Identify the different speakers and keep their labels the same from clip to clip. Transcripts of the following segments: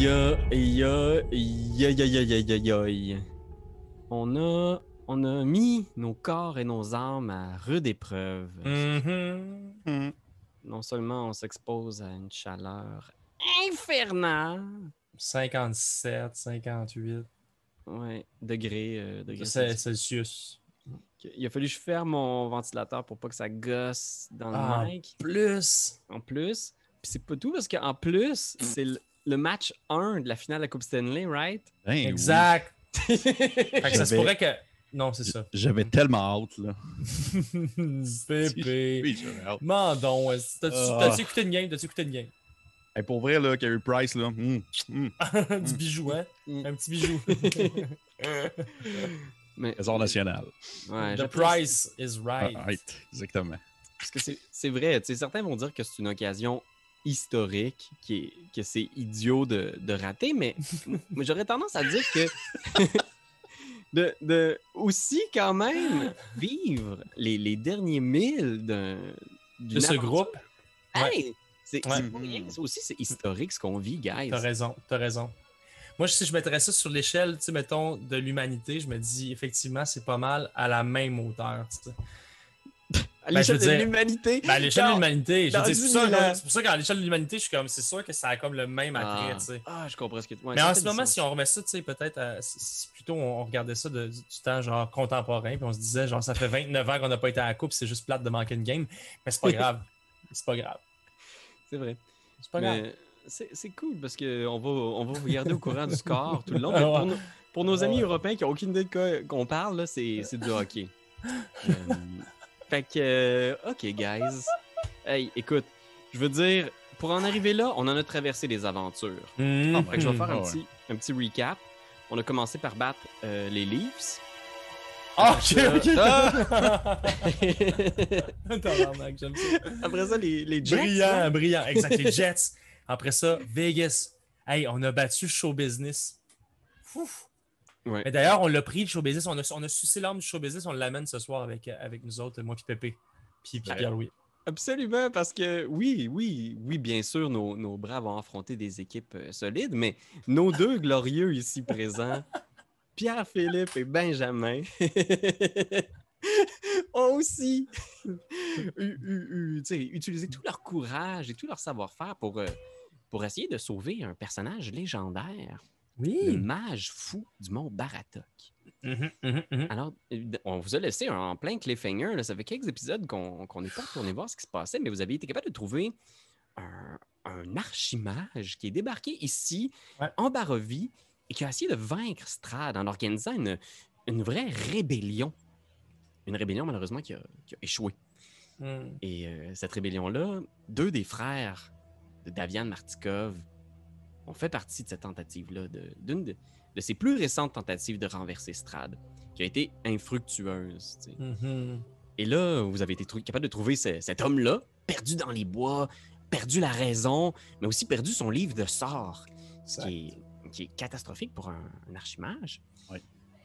Speaker 1: On a mis nos corps et nos âmes à rude épreuve. Non seulement on s'expose à une chaleur infernale.
Speaker 2: 57, 58.
Speaker 1: Ouais, degrés
Speaker 2: Celsius.
Speaker 1: Il a fallu que je ferme mon ventilateur pour pas que ça gosse dans le mic. En plus. Puis c'est pas tout parce qu'en plus, c'est le match 1 de la finale de la Coupe Stanley, right?
Speaker 3: Ben,
Speaker 2: exact.
Speaker 3: Oui.
Speaker 2: Fait que ça se pourrait que... Non, c'est ça.
Speaker 3: J'avais tellement hâte, là.
Speaker 2: Pépé.
Speaker 3: Oui, j'avais hâte.
Speaker 2: Mandon, t'as-tu écouté une game?
Speaker 3: Hey, pour vrai, là, Carey Price, là.
Speaker 2: Du bijou, hein? Un petit bijou.
Speaker 3: Trésor national.
Speaker 1: Ouais,
Speaker 2: The price is right.
Speaker 3: Right, exactement.
Speaker 1: Parce que c'est vrai, tu sais, certains vont dire que c'est une occasion historique, que c'est idiot de rater, mais j'aurais tendance à dire que de aussi quand même vivre les derniers milles
Speaker 2: de ce groupe.
Speaker 1: Hey, c'est pas rien. Ça aussi, c'est historique ce qu'on vit, guys.
Speaker 2: T'as raison. Moi, si je mettrais ça sur l'échelle, tu sais, mettons, de l'humanité, je me dis, effectivement, c'est pas mal à la même hauteur, tu sais.
Speaker 1: À l'échelle de l'humanité?
Speaker 2: À l'échelle de l'humanité. C'est pour ça qu'à l'échelle de l'humanité, je suis comme, c'est sûr que ça a comme le même attrait, tu sais.
Speaker 1: Je comprends ce que tu...
Speaker 2: Mais en ce moment, si on remet ça, tu sais, peut-être, plutôt on regardait ça du temps, genre, contemporain, puis on se disait, genre, ça fait 29 ans qu'on n'a pas été à la coupe, c'est juste plate de manquer une game. Mais c'est pas grave. C'est pas grave.
Speaker 1: C'est vrai.
Speaker 2: C'est pas grave.
Speaker 1: C'est cool parce qu'on va vous garder au courant du score tout le long. Mais pour nos amis européens qui n'ont aucune idée de quoi qu'on parle, là, c'est du hockey. Fait que, OK, guys. Hey, écoute, je veux dire, pour en arriver là, on en a traversé des aventures. Fait que je vais faire un petit recap. On a commencé par battre les Leafs.
Speaker 2: OK.
Speaker 1: J'aime ça. Après ça, les Jets.
Speaker 2: Brillant. Exact, les Jets. Après ça, Vegas. Hey, on a battu Show Business. Ouf.
Speaker 1: Ouais.
Speaker 2: Mais d'ailleurs, on l'a pris, le Show Business. On a sucé l'arme du Show Business. On l'amène ce soir avec nous autres, moi puis Pépé. Puis Pierre-Louis.
Speaker 1: Absolument, parce que oui, bien sûr, nos braves ont affronté des équipes solides, mais nos deux glorieux ici présents, Pierre-Philippe et Benjamin, ont aussi utilisé tout leur courage et tout leur savoir-faire pour essayer de sauver un personnage légendaire.
Speaker 2: Oui.
Speaker 1: Le mage fou du mont Baratok. Alors, on vous a laissé en plein cliffhanger. Là. Ça fait quelques épisodes qu'on n'est pas retourné voir ce qui se passait, mais vous avez été capable de trouver un archimage qui est débarqué ici, en Barovie, et qui a essayé de vaincre Strahd en organisant une vraie rébellion. Une rébellion, malheureusement, qui a échoué. Et cette rébellion-là, deux des frères de Davian Martikov ont fait partie de cette tentative-là, d'une de ses plus récentes tentatives de renverser Strahd, qui a été infructueuse. Et là, vous avez été capable de trouver cet homme-là, perdu dans les bois, perdu la raison, mais aussi perdu son livre de sorts, qui est catastrophique pour un archimage.
Speaker 3: Oui.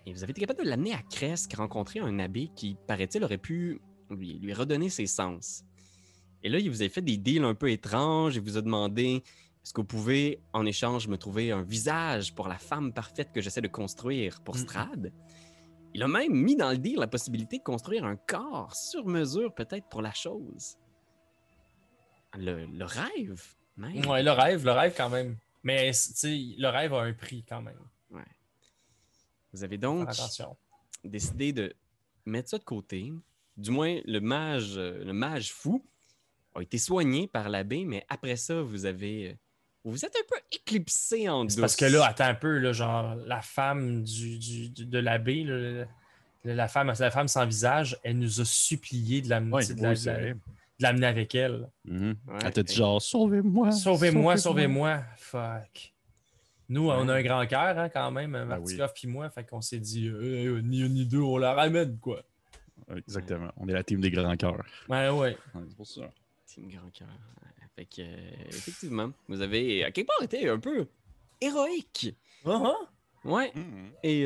Speaker 1: Et vous avez été capable de l'amener à Kresk, rencontrer un abbé qui, paraît-il, aurait pu lui redonner ses sens. Et là, il vous a fait des deals un peu étranges, il vous a demandé... Est-ce que vous pouvez, en échange, me trouver un visage pour la femme parfaite que j'essaie de construire pour Strahd? Il a même mis dans le deal la possibilité de construire un corps sur mesure, peut-être, pour la chose. Le rêve, même.
Speaker 2: Ouais, le rêve quand même. Mais, tu sais, le rêve a un prix quand même.
Speaker 1: Ouais. Vous avez donc décidé de mettre ça de côté. Du moins, le mage fou a été soigné par l'abbé, mais après ça, vous êtes un peu éclipsé en douce.
Speaker 2: Parce que là, attends un peu, là, genre, la femme de l'abbé, là, la femme sans visage, elle nous a supplié de l'amener avec elle.
Speaker 3: Ouais, elle t'a dit genre, sauvez-moi.
Speaker 2: Sauvez-moi. Fuck. Nous, on a un grand cœur, hein, quand même, Martikov puis moi, fait qu'on s'est dit, ni un ni deux, on la ramène, quoi.
Speaker 3: Exactement. On est la team des grands cœurs.
Speaker 2: Ouais.
Speaker 3: C'est pour ça.
Speaker 1: Team grand cœur. Fait que, effectivement, vous avez, à quelque part, été un peu héroïque. Ouais. Et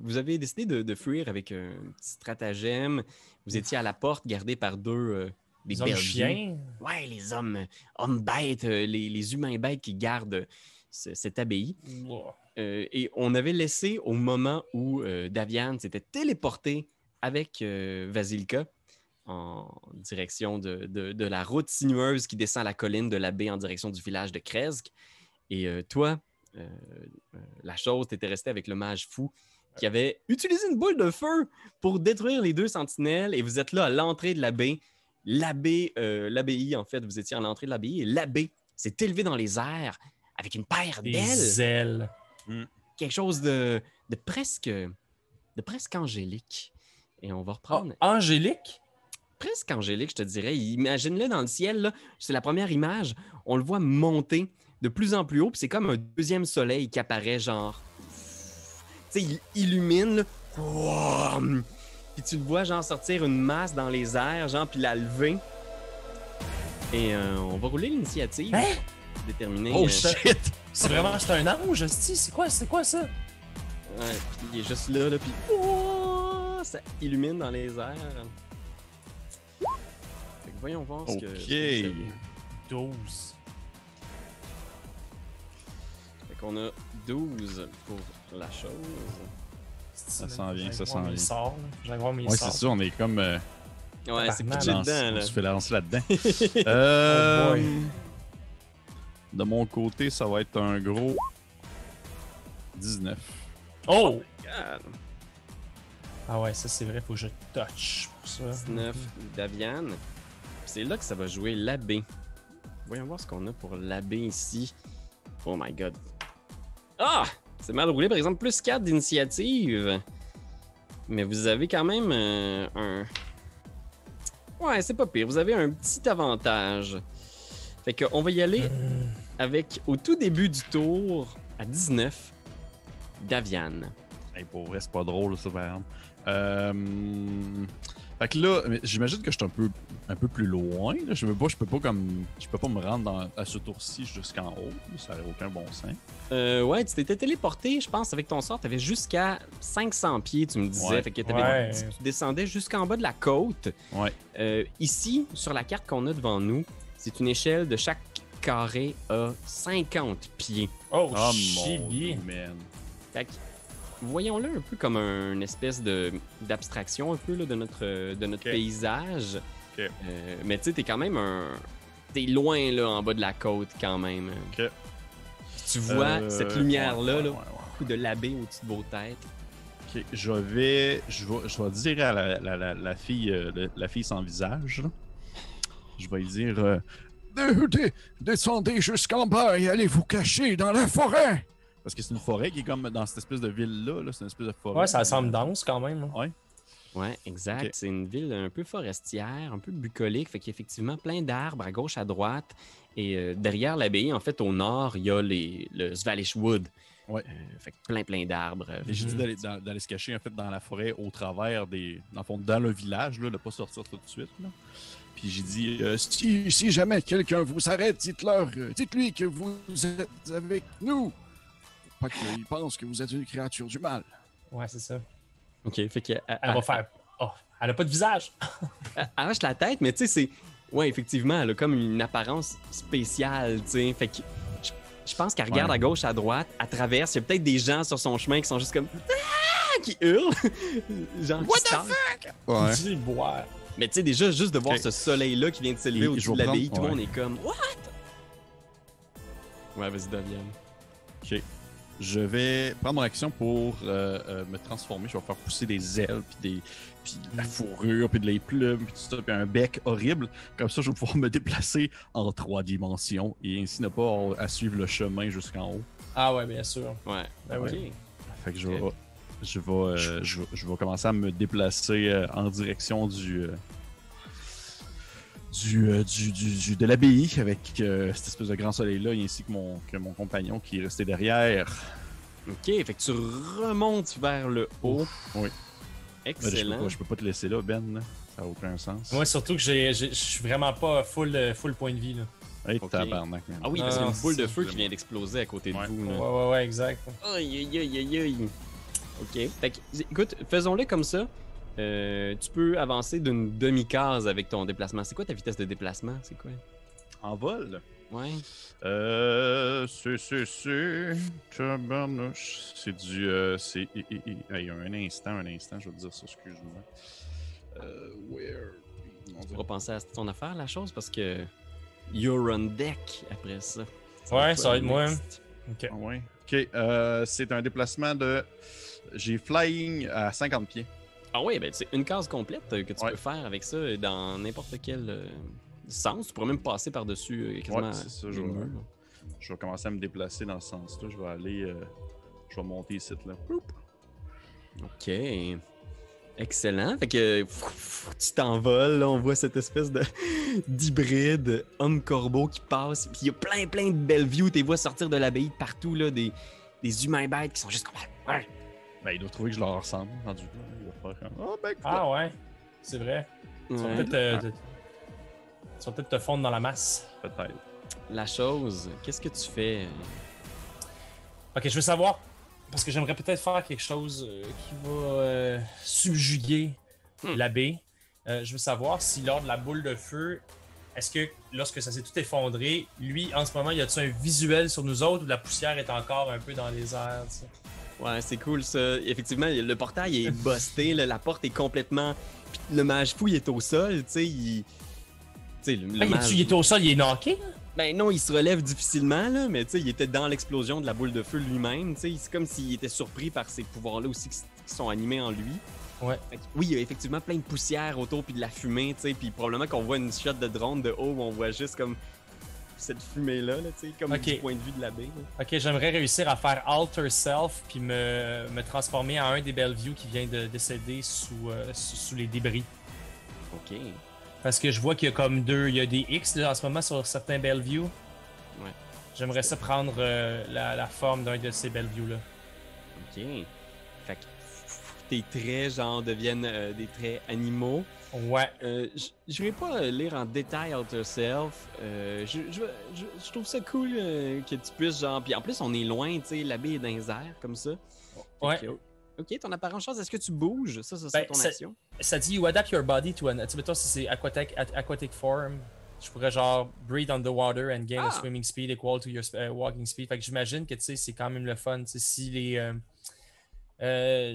Speaker 1: vous avez décidé de fuir avec un petit stratagème. Vous étiez à la porte, gardé par des
Speaker 2: hommes chiens.
Speaker 1: Ouais, les hommes bêtes, les humains bêtes qui gardent cette abbaye.
Speaker 2: Wow.
Speaker 1: Et on avait laissé au moment où Davian s'était téléporté avec Vasilka en direction de la route sinueuse qui descend la colline de la baie en direction du village de Krezk. Et toi, la chose, t'étais resté avec le mage fou qui avait utilisé une boule de feu pour détruire les deux sentinelles. Et vous êtes là à l'entrée de la baie. L'abbaye, en fait, vous étiez à l'entrée de l'abbaye. Et l'abbé s'est élevé dans les airs avec une paire
Speaker 2: Des ailes.
Speaker 1: Quelque chose de presque angélique. Et on va reprendre...
Speaker 2: Angélique?
Speaker 1: Presque angélique, je te dirais. Imagine-le dans le ciel, là. C'est la première image. On le voit monter de plus en plus haut, puis c'est comme un deuxième soleil qui apparaît, genre... Tu sais, il illumine, là. Wow! Puis tu le vois, genre, sortir une masse dans les airs, genre, puis la lever. Et on va rouler l'initiative.
Speaker 2: Hein?
Speaker 1: Déterminer...
Speaker 3: Oh shit!
Speaker 2: C'est un ange, c'est quoi ça?
Speaker 1: Ouais, puis il est juste là, puis... Oh! Ça illumine dans les airs. Fait que voyons voir ce que...
Speaker 3: OK.
Speaker 2: 12.
Speaker 1: Fait qu'on a 12 pour la chose.
Speaker 3: Ça s'en vient, ça s'en vient.
Speaker 2: J'allais voir mes
Speaker 3: Ouais,
Speaker 2: sorts.
Speaker 3: c'est ça, on est comme...
Speaker 1: Ouais, c'est
Speaker 2: Tabarnak.
Speaker 1: pitché dedans,
Speaker 3: on
Speaker 1: là.
Speaker 3: se fait lancer là-dedans.
Speaker 2: Oh boy.
Speaker 3: De mon côté, ça va être un gros 19.
Speaker 2: Oh!
Speaker 1: God.
Speaker 2: Ah ouais, ça c'est vrai, faut que je touch pour ça.
Speaker 1: 19 Davian. Puis c'est là que ça va jouer l'abbé. Voyons voir ce qu'on a pour l'abbé ici. Oh my god. Ah! C'est mal roulé, par exemple, plus 4 d'initiative. Mais vous avez quand même un... Ouais, c'est pas pire. Vous avez un petit avantage. Fait qu'on va y aller avec, au tout début du tour, à 19, Davian.
Speaker 3: Hey, pour vrai, c'est pas drôle, ça, par exemple. Fait que là, j'imagine que je suis un peu plus loin. Là. Je peux pas me rendre à ce tour-ci jusqu'en haut. Ça n'aurait aucun bon sens.
Speaker 1: Ouais, tu t'étais téléporté, je pense, avec ton sort. Tu avais jusqu'à 500 pieds, tu me disais.
Speaker 3: Ouais.
Speaker 1: Fait que
Speaker 2: Ouais.
Speaker 1: tu descendais jusqu'en bas de la côte.
Speaker 3: Ouais.
Speaker 1: Ici, sur la carte qu'on a devant nous, c'est une échelle de chaque carré à 50 pieds.
Speaker 2: Oh,
Speaker 3: Oh mon
Speaker 2: chibier.
Speaker 3: Dieu, man.
Speaker 1: Fait que, voyons-le un peu comme une espèce d'abstraction un peu là, de notre
Speaker 3: Ok.
Speaker 1: paysage.
Speaker 3: Ok.
Speaker 1: Mais tu sais, t'es quand même t'es loin là, en bas de la côte quand même.
Speaker 3: Ok.
Speaker 1: Puis tu vois cette lumière-là,
Speaker 3: ouais,
Speaker 1: là,
Speaker 3: ouais,
Speaker 1: coup de l'abbé au-dessus de vos têtes.
Speaker 3: Ok, je vais dire à la fille sans visage, là. Je vais lui dire descendez jusqu'en bas et allez vous cacher dans la forêt. Parce que c'est une forêt qui est comme dans cette espèce de ville-là. Là. C'est une espèce de forêt.
Speaker 2: Ouais, ça semble dense quand même.
Speaker 3: Ouais.
Speaker 1: Ouais, exact.
Speaker 3: Ok.
Speaker 1: C'est une ville un peu forestière, un peu bucolique. Fait qu'il y a effectivement plein d'arbres à gauche, à droite. Et derrière l'abbaye, en fait, au nord, il y a le Svalish Wood.
Speaker 3: Ouais.
Speaker 1: Fait que plein d'arbres.
Speaker 3: Et j'ai dit d'aller se cacher en fait dans la forêt au travers dans le village, là, de pas sortir tout de suite. Là. Puis j'ai dit si jamais quelqu'un vous arrête, dites-lui que vous êtes avec nous. Pas qu'il pense que vous êtes une créature du mal.
Speaker 2: Ouais, c'est ça.
Speaker 1: OK, fait qu'elle
Speaker 2: Elle va faire. Oh, elle a pas de visage.
Speaker 1: arrache la tête, mais tu sais, c'est... Ouais, effectivement, elle a comme une apparence spéciale, tu sais. Fait que je pense qu'elle regarde
Speaker 3: Ouais.
Speaker 1: à gauche, à droite, elle traverse. Il y a peut-être des gens sur son chemin qui sont juste comme... Ah! Qui hurlent. Genre,
Speaker 3: What
Speaker 1: qui se
Speaker 3: the
Speaker 1: tassent.
Speaker 3: fuck? Ouais.
Speaker 2: Dis boire.
Speaker 1: Mais tu sais, déjà, juste de voir
Speaker 3: Ok.
Speaker 1: ce soleil-là qui vient de s'élever
Speaker 3: Et
Speaker 1: au-dessus
Speaker 3: je
Speaker 1: de
Speaker 3: vais
Speaker 1: l'abbaye,
Speaker 3: prendre-
Speaker 1: tout le monde est comme... What? Ouais, vas-y, Davian.
Speaker 3: Ok. Je vais prendre mon action pour me transformer. Je vais faire pousser des ailes, puis de la fourrure, puis de les plumes, puis tout ça, puis un bec horrible. Comme ça, je vais pouvoir me déplacer en 3 dimensions et ainsi ne pas à suivre le chemin jusqu'en haut.
Speaker 2: Ah ouais, bien sûr.
Speaker 1: Ouais.
Speaker 2: Ben
Speaker 1: OK.
Speaker 2: oui.
Speaker 3: Fait que
Speaker 1: Ok.
Speaker 3: je vais commencer à me déplacer en direction de l'abbaye avec cette espèce de grand soleil-là, ainsi que mon compagnon qui est resté derrière.
Speaker 1: OK, fait que tu remontes vers le haut.
Speaker 3: Oui.
Speaker 1: Excellent.
Speaker 3: Je peux pas te laisser là, Ben. Là. Ça n'a aucun sens.
Speaker 2: Moi, surtout que je suis vraiment pas full point de vie. Là.
Speaker 3: Hey,
Speaker 1: Ok.
Speaker 3: tabarnak, man.
Speaker 1: Ah oui, parce qu'il y a
Speaker 2: Non,
Speaker 1: une boule de
Speaker 2: c'est
Speaker 1: feu qui
Speaker 3: vraiment-
Speaker 1: vient d'exploser à côté de
Speaker 3: Ouais.
Speaker 1: vous.
Speaker 2: Ouais,
Speaker 1: Là.
Speaker 2: ouais, exact.
Speaker 1: Aïe, aïe, aïe, aïe, aïe. OK. Fait que, écoute, faisons-le comme ça. Tu peux avancer d'une demi-case avec ton déplacement. C'est quoi ta vitesse de déplacement? C'est quoi?
Speaker 3: En vol?
Speaker 1: Ouais.
Speaker 3: C'est du. Hey, un instant, je vais te dire ça, excuse-moi. Where?
Speaker 1: Tu pourras penser à ton affaire, la chose, parce que you're on deck après ça.
Speaker 2: Ouais, ça va être moi.
Speaker 3: Ok. Ouais. Ok, c'est un déplacement de. J'ai flying à 50 pieds.
Speaker 1: Ah oui, ben c'est une case complète que tu peux faire avec ça dans n'importe quel sens. Tu pourrais même passer par-dessus quasiment.
Speaker 3: Ouais, c'est ça. Je vais commencer à me déplacer dans ce sens-là. Je vais aller. Je vais monter ici, là. Oup.
Speaker 1: Ok. Excellent. Fait que tu t'envoles, là, on voit cette espèce d'hybride homme-corbeau qui passe. Puis il y a plein de belles views. Tu les vois sortir de l'abbaye de partout, là, des humains bêtes qui sont juste comme. Ouais.
Speaker 3: Ben, ils doivent trouver que je leur ressemble. Rendu là, ils vont faire comme. Oh, ben,
Speaker 2: ah ouais, c'est vrai. Ils vont peut-être te fondre dans la masse.
Speaker 3: Peut-être.
Speaker 1: La chose, qu'est-ce que tu fais?
Speaker 2: Ok, je veux savoir. Parce que j'aimerais peut-être faire quelque chose qui va subjuguer l'abbé. Je veux savoir si lors de la boule de feu, est-ce que lorsque ça s'est tout effondré, lui, en ce moment, y a-t-il un visuel sur nous autres ou la poussière est encore un peu dans les airs? T'sais?
Speaker 1: Ouais, c'est cool ça. Effectivement, le portail est busté, là, la porte est complètement... Le mage fou, il est au sol, tu sais, il est
Speaker 2: au sol, il est knocké?
Speaker 1: Ben non, il se relève difficilement, là, mais tu sais, il était dans l'explosion de la boule de feu lui-même, tu sais, c'est comme s'il était surpris par ces pouvoirs-là aussi qui sont animés en lui.
Speaker 2: Ouais.
Speaker 1: Oui, il y a effectivement plein de poussière autour puis de la fumée, tu sais, puis probablement qu'on voit une shot de drone de haut où on voit juste comme cette fumée-là, tu sais, comme du point de vue de l'abbé.
Speaker 2: Ok, j'aimerais réussir à faire Alter Self puis me transformer en un des Bellevue qui vient de décéder sous les débris.
Speaker 1: Ok.
Speaker 2: Parce que je vois qu'il y a comme il y a des X là, en ce moment sur certains Bellevue.
Speaker 1: Ouais.
Speaker 2: J'aimerais ça prendre la forme d'un de ces Bellevue-là.
Speaker 1: Ok. Fait que tes traits, genre, deviennent des traits animaux.
Speaker 2: Ouais.
Speaker 1: Je vais pas lire en détail Alter Self. Je trouve ça cool que tu puisses, genre... Puis en plus, on est loin, tu sais, l'abbé est dans les airs, comme ça.
Speaker 2: Ouais.
Speaker 1: Ok, ton apparence change. Est-ce que tu bouges? Ça c'est ton action.
Speaker 2: Ça dit you adapt your body to an... Tu sais, si c'est aquatic form, je pourrais genre breathe underwater and gain a swimming speed equal to your walking speed. Fait que j'imagine que tu sais, c'est quand même le fun. Tu sais, si les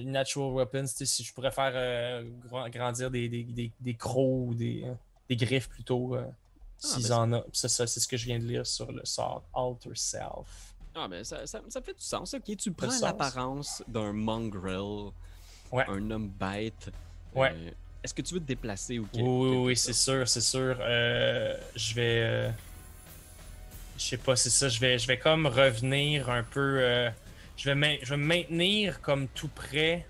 Speaker 2: natural weapons, tu sais, si je pourrais faire grandir des crocs ou des griffes plutôt, s'ils en ont. Ça, c'est ce que je viens de lire sur le sort Alter Self.
Speaker 1: Ah ben ça fait du sens, ok. Tu prends l'apparence d'un mongrel, un homme bête.
Speaker 2: Ouais.
Speaker 1: Est-ce que tu veux te déplacer ou quelque
Speaker 2: Oui, c'est sûr. Je vais... je sais pas, c'est ça. Je vais comme revenir un peu... je vais me maintenir comme tout près.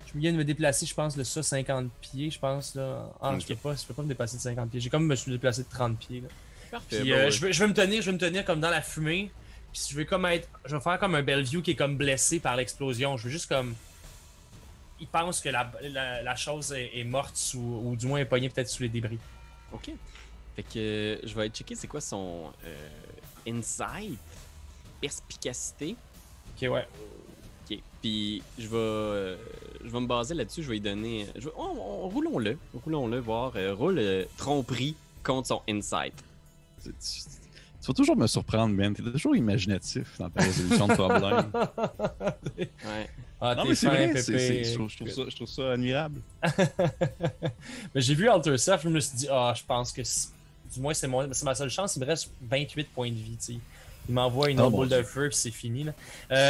Speaker 2: Je viens de me déplacer, je pense, de ça, 50 pieds, je pense. Là. Je peux pas me déplacer de 50 pieds. J'ai comme me suis déplacé de 30 pieds. Là.
Speaker 1: Parfait.
Speaker 2: Puis, je vais me tenir comme dans la fumée. Puis je vais faire comme un Bellevue qui est comme blessé par l'explosion. Je veux juste comme... Il pense que la chose est morte ou du moins est pognée peut-être sous les débris.
Speaker 1: Ok. Fait que je vais aller checker c'est quoi son insight, perspicacité.
Speaker 2: Ok, ouais.
Speaker 1: Ok. Puis je vais me baser là-dessus. Je vais lui donner... Roulons-le, voir. Roule tromperie contre son insight.
Speaker 3: Tu vas toujours me surprendre, Ben. T'es toujours imaginatif dans ta résolution de problème.
Speaker 1: Ouais.
Speaker 3: Ah, non, mais c'est vrai, je trouve ça admirable.
Speaker 2: Mais j'ai vu Alter Self, je me suis dit, je pense que du moins c'est ma seule chance, il me reste 28 points de vie, tu sais. Il m'envoie une autre boule de feu, puis c'est fini. Là.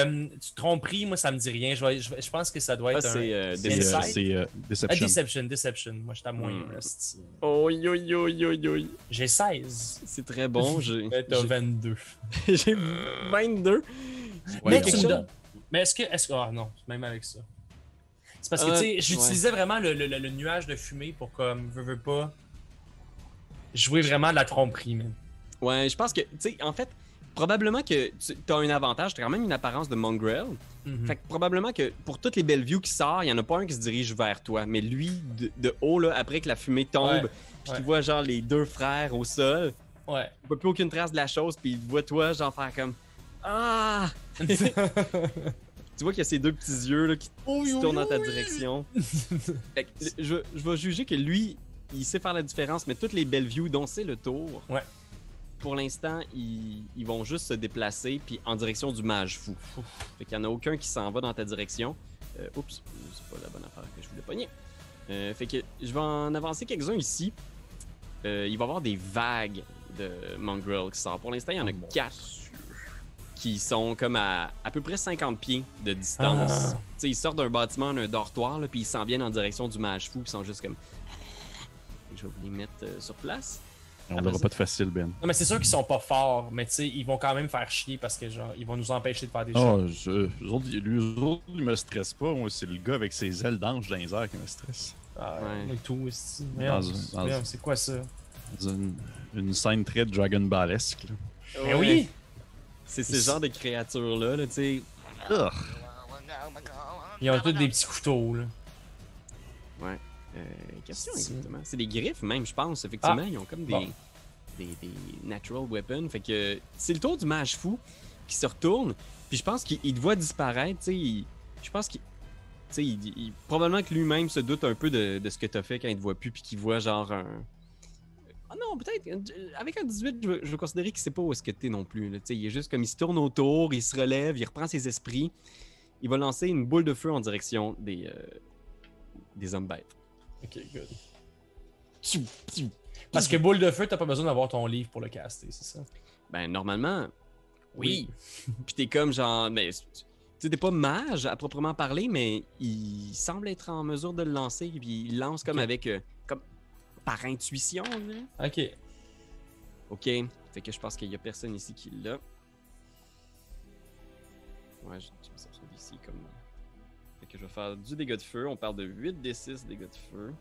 Speaker 2: Tu tromperies, moi ça me dit rien. Je pense que ça doit être
Speaker 3: c'est
Speaker 2: Deception. Moi je suis à moins. J'ai 16.
Speaker 1: C'est très bon.
Speaker 2: T'as 22.
Speaker 1: J'ai 22.
Speaker 2: Mais tu me donnes. Mais est-ce que. Ah non, même avec ça. C'est parce que, tu sais, j'utilisais vraiment le nuage de fumée pour, comme, veux pas, jouer vraiment de la tromperie, man.
Speaker 1: Ouais, je pense que, tu sais, en fait, probablement que tu as un avantage, tu as quand même une apparence de mongrel. Fait que probablement que pour toutes les Bellevue qui sortent, il n'y en a pas un qui se dirige vers toi. Mais lui, de haut, là, après que la fumée tombe, puis tu vois genre les deux frères au sol, il ne voit plus aucune trace de la chose, puis il voit toi, genre faire comme ah! Tu vois qu'il y a ces deux petits yeux là, qui se tournent dans ta direction. Fait que, je vais juger que lui, il sait faire la différence, mais toutes les Bellevue dont c'est le tour, pour l'instant, ils vont juste se déplacer puis en direction du mage fou. Fait qu'il n'y en a aucun qui s'en va dans ta direction. Oups, c'est pas la bonne affaire que je voulais pogner. Fait que je vais en avancer quelques-uns ici. Il va y avoir des vagues de mongrel qui sortent. Pour l'instant, il y en a 4 qui sont comme à peu près 50 pieds de distance. Ils sortent d'un bâtiment, d'un dortoir, puis ils s'en viennent en direction du mage fou, puis ils sont juste comme... Je vais vous les mettre sur place.
Speaker 3: On n'aura pas de facile, Ben.
Speaker 2: Non, mais c'est sûr qu'ils sont pas forts, mais tu sais, ils vont quand même faire chier parce que genre, ils vont nous empêcher de faire des choses.
Speaker 3: Eux autres, ils me stressent pas. Moi, c'est le gars avec ses ailes d'ange dans les airs qui me stresse.
Speaker 2: Et tout aussi. C'est quoi ça?
Speaker 3: Une scène très Dragon Ballesque.
Speaker 2: Mais oui!
Speaker 1: C'est ce genre de créatures-là, tu sais.
Speaker 2: Ils ont tous des petits couteaux, là.
Speaker 1: Ouais. Question exactement. C'est des griffes, même, je pense. Effectivement, ils ont comme des natural weapons. Fait que c'est le tour du mage fou qui se retourne. Puis je pense qu'il te voit disparaître. Je pense qu'il. Probablement que lui-même se doute un peu de ce que t'as fait quand il te voit plus. Puis qu'il voit genre un. Ah non, peut-être. Avec un 18, je veux considérer qu'il sait pas où est-ce que t'es non plus. Là. Il est juste comme il se tourne autour, il se relève, il reprend ses esprits. Il va lancer une boule de feu en direction des hommes bêtes.
Speaker 2: Ok, good. Parce que boule de feu, t'as pas besoin d'avoir ton livre pour le caster, c'est ça?
Speaker 1: Ben, normalement, oui. Puis t'es comme genre... Mais, t'es pas mage à proprement parler, mais il semble être en mesure de le lancer. Puis il lance comme avec... comme par intuition, là.
Speaker 2: Ok.
Speaker 1: Ok. Fait que je pense qu'il y a personne ici qui l'a. Ouais, je me sens d'ici comme... Fait que je vais faire du dégât de feu. On parle de 8d6 dégâts de feu.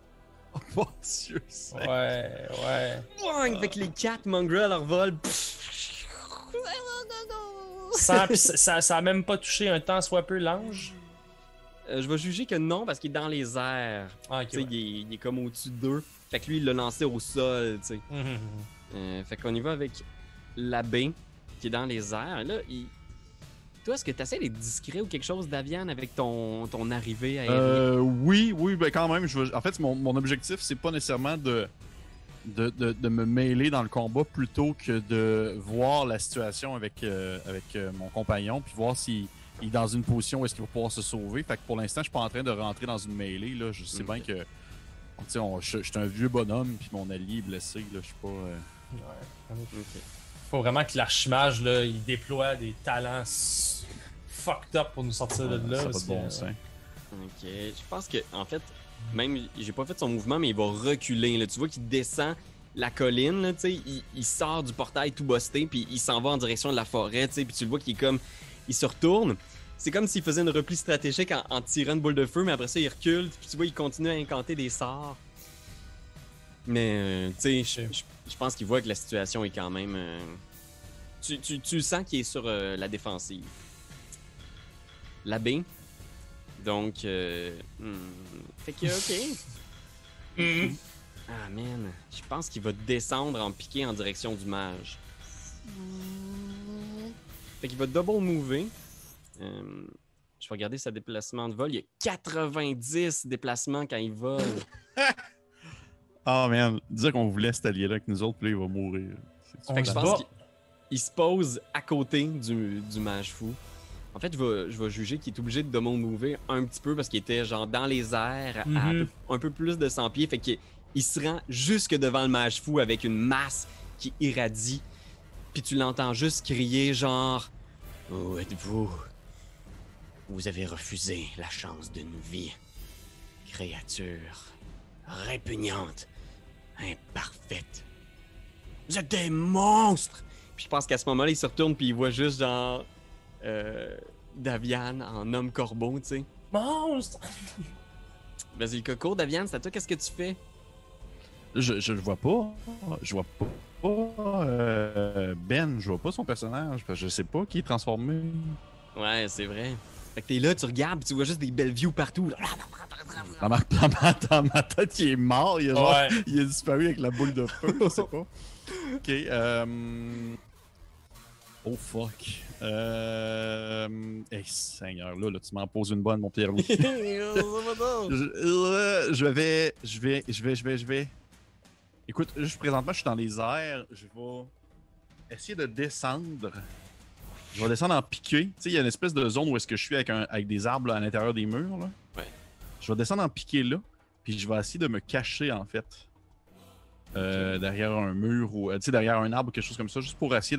Speaker 3: Oh mon Dieu, c'est...
Speaker 2: Ouais.
Speaker 1: Boing! Fait que les 4 mongrels leur volent.
Speaker 2: Ça a même pas touché un tant soit peu l'ange?
Speaker 1: Je vais juger que non, parce qu'il est dans les airs.
Speaker 2: Ah, ok.
Speaker 1: Tu sais, il est comme au-dessus d'eux. Fait que lui, il l'a lancé au sol, tu sais. Fait qu'on y va avec l'abbé qui est dans les airs. Là, toi, est-ce que tu essaies d'être discret ou quelque chose, Daviane, avec ton arrivée aérienne?
Speaker 3: Oui, ben quand même. En fait, mon objectif, c'est pas nécessairement de me mêler dans le combat plutôt que de voir la situation avec mon compagnon, puis voir s'il est dans une position où est-ce qu'il va pouvoir se sauver. Fait que pour l'instant, je suis pas en train de rentrer dans une mêlée. Là. Je sais bien que je suis un vieux bonhomme, puis mon allié est blessé. Là, je suis pas...
Speaker 2: Faut vraiment que l'archimage, là, il déploie des talents fucked up pour nous sortir de là.
Speaker 3: Ça n'a pas de bon sens.
Speaker 1: Ok, je pense que, en fait, même, j'ai pas fait son mouvement, mais il va reculer. Là. Tu vois qu'il descend la colline, là, il sort du portail tout busté, puis il s'en va en direction de la forêt, puis tu le vois qu'il est comme... Il se retourne. C'est comme s'il faisait une repli stratégique en tirant une boule de feu, mais après ça, il recule, puis tu vois, il continue à incanter des sorts. Mais, tu sais, je pense qu'il voit que la situation est quand même... Tu sens qu'il est sur la défensive. L'abbé. Donc, fait que, ok. Ah, man. Je pense qu'il va descendre en piqué en direction du mage. Fait qu'il va double mover. Je vais regarder sa déplacement de vol. Il y a 90 déplacements quand il vole.
Speaker 3: Oh man, dire qu'on voulait cet allié-là avec nous autres, puis là, il va mourir.
Speaker 1: Fait que je pense qu'il se pose à côté du mage fou. En fait, je vais juger qu'il est obligé de double mover un petit peu parce qu'il était genre dans les airs à un peu plus de 100 pieds. Fait qu'il se rend jusque devant le mage fou avec une masse qui irradie. Puis tu l'entends juste crier genre... Où êtes-vous? Vous avez refusé la chance d'une vie. Créature répugnante, imparfaite. Vous êtes des monstres! Puis je pense qu'à ce moment-là, il se retourne puis il voit juste genre... Daviane en homme corbeau, tu sais.
Speaker 2: Monstre!
Speaker 1: Vas-y, le coco, Daviane, c'est à toi, qu'est-ce que tu fais?
Speaker 3: Je le vois pas. Je vois pas. Ben, je vois pas son personnage. Parce que je sais pas qui est transformé.
Speaker 1: Ouais, c'est vrai. Fait que t'es là, tu regardes, pis tu vois juste des belles views partout. Là.
Speaker 3: Dans ma tête, il est mort. Il a disparu avec la boule de feu. Je sais pas. Ok. Oh fuck. Hey, Seigneur, là, tu m'en poses une bonne, mon Pierre-Louis. Je vais. Écoute, juste présentement, je suis dans les airs. Je vais essayer de descendre. Je vais descendre en piqué. Tu sais, il y a une espèce de zone où est-ce que je suis avec des arbres là, à l'intérieur des murs. Là.
Speaker 1: Ouais.
Speaker 3: Je vais descendre en piqué là, puis je vais essayer de me cacher, en fait. Derrière un mur ou derrière un arbre ou quelque chose comme ça, juste pour essayer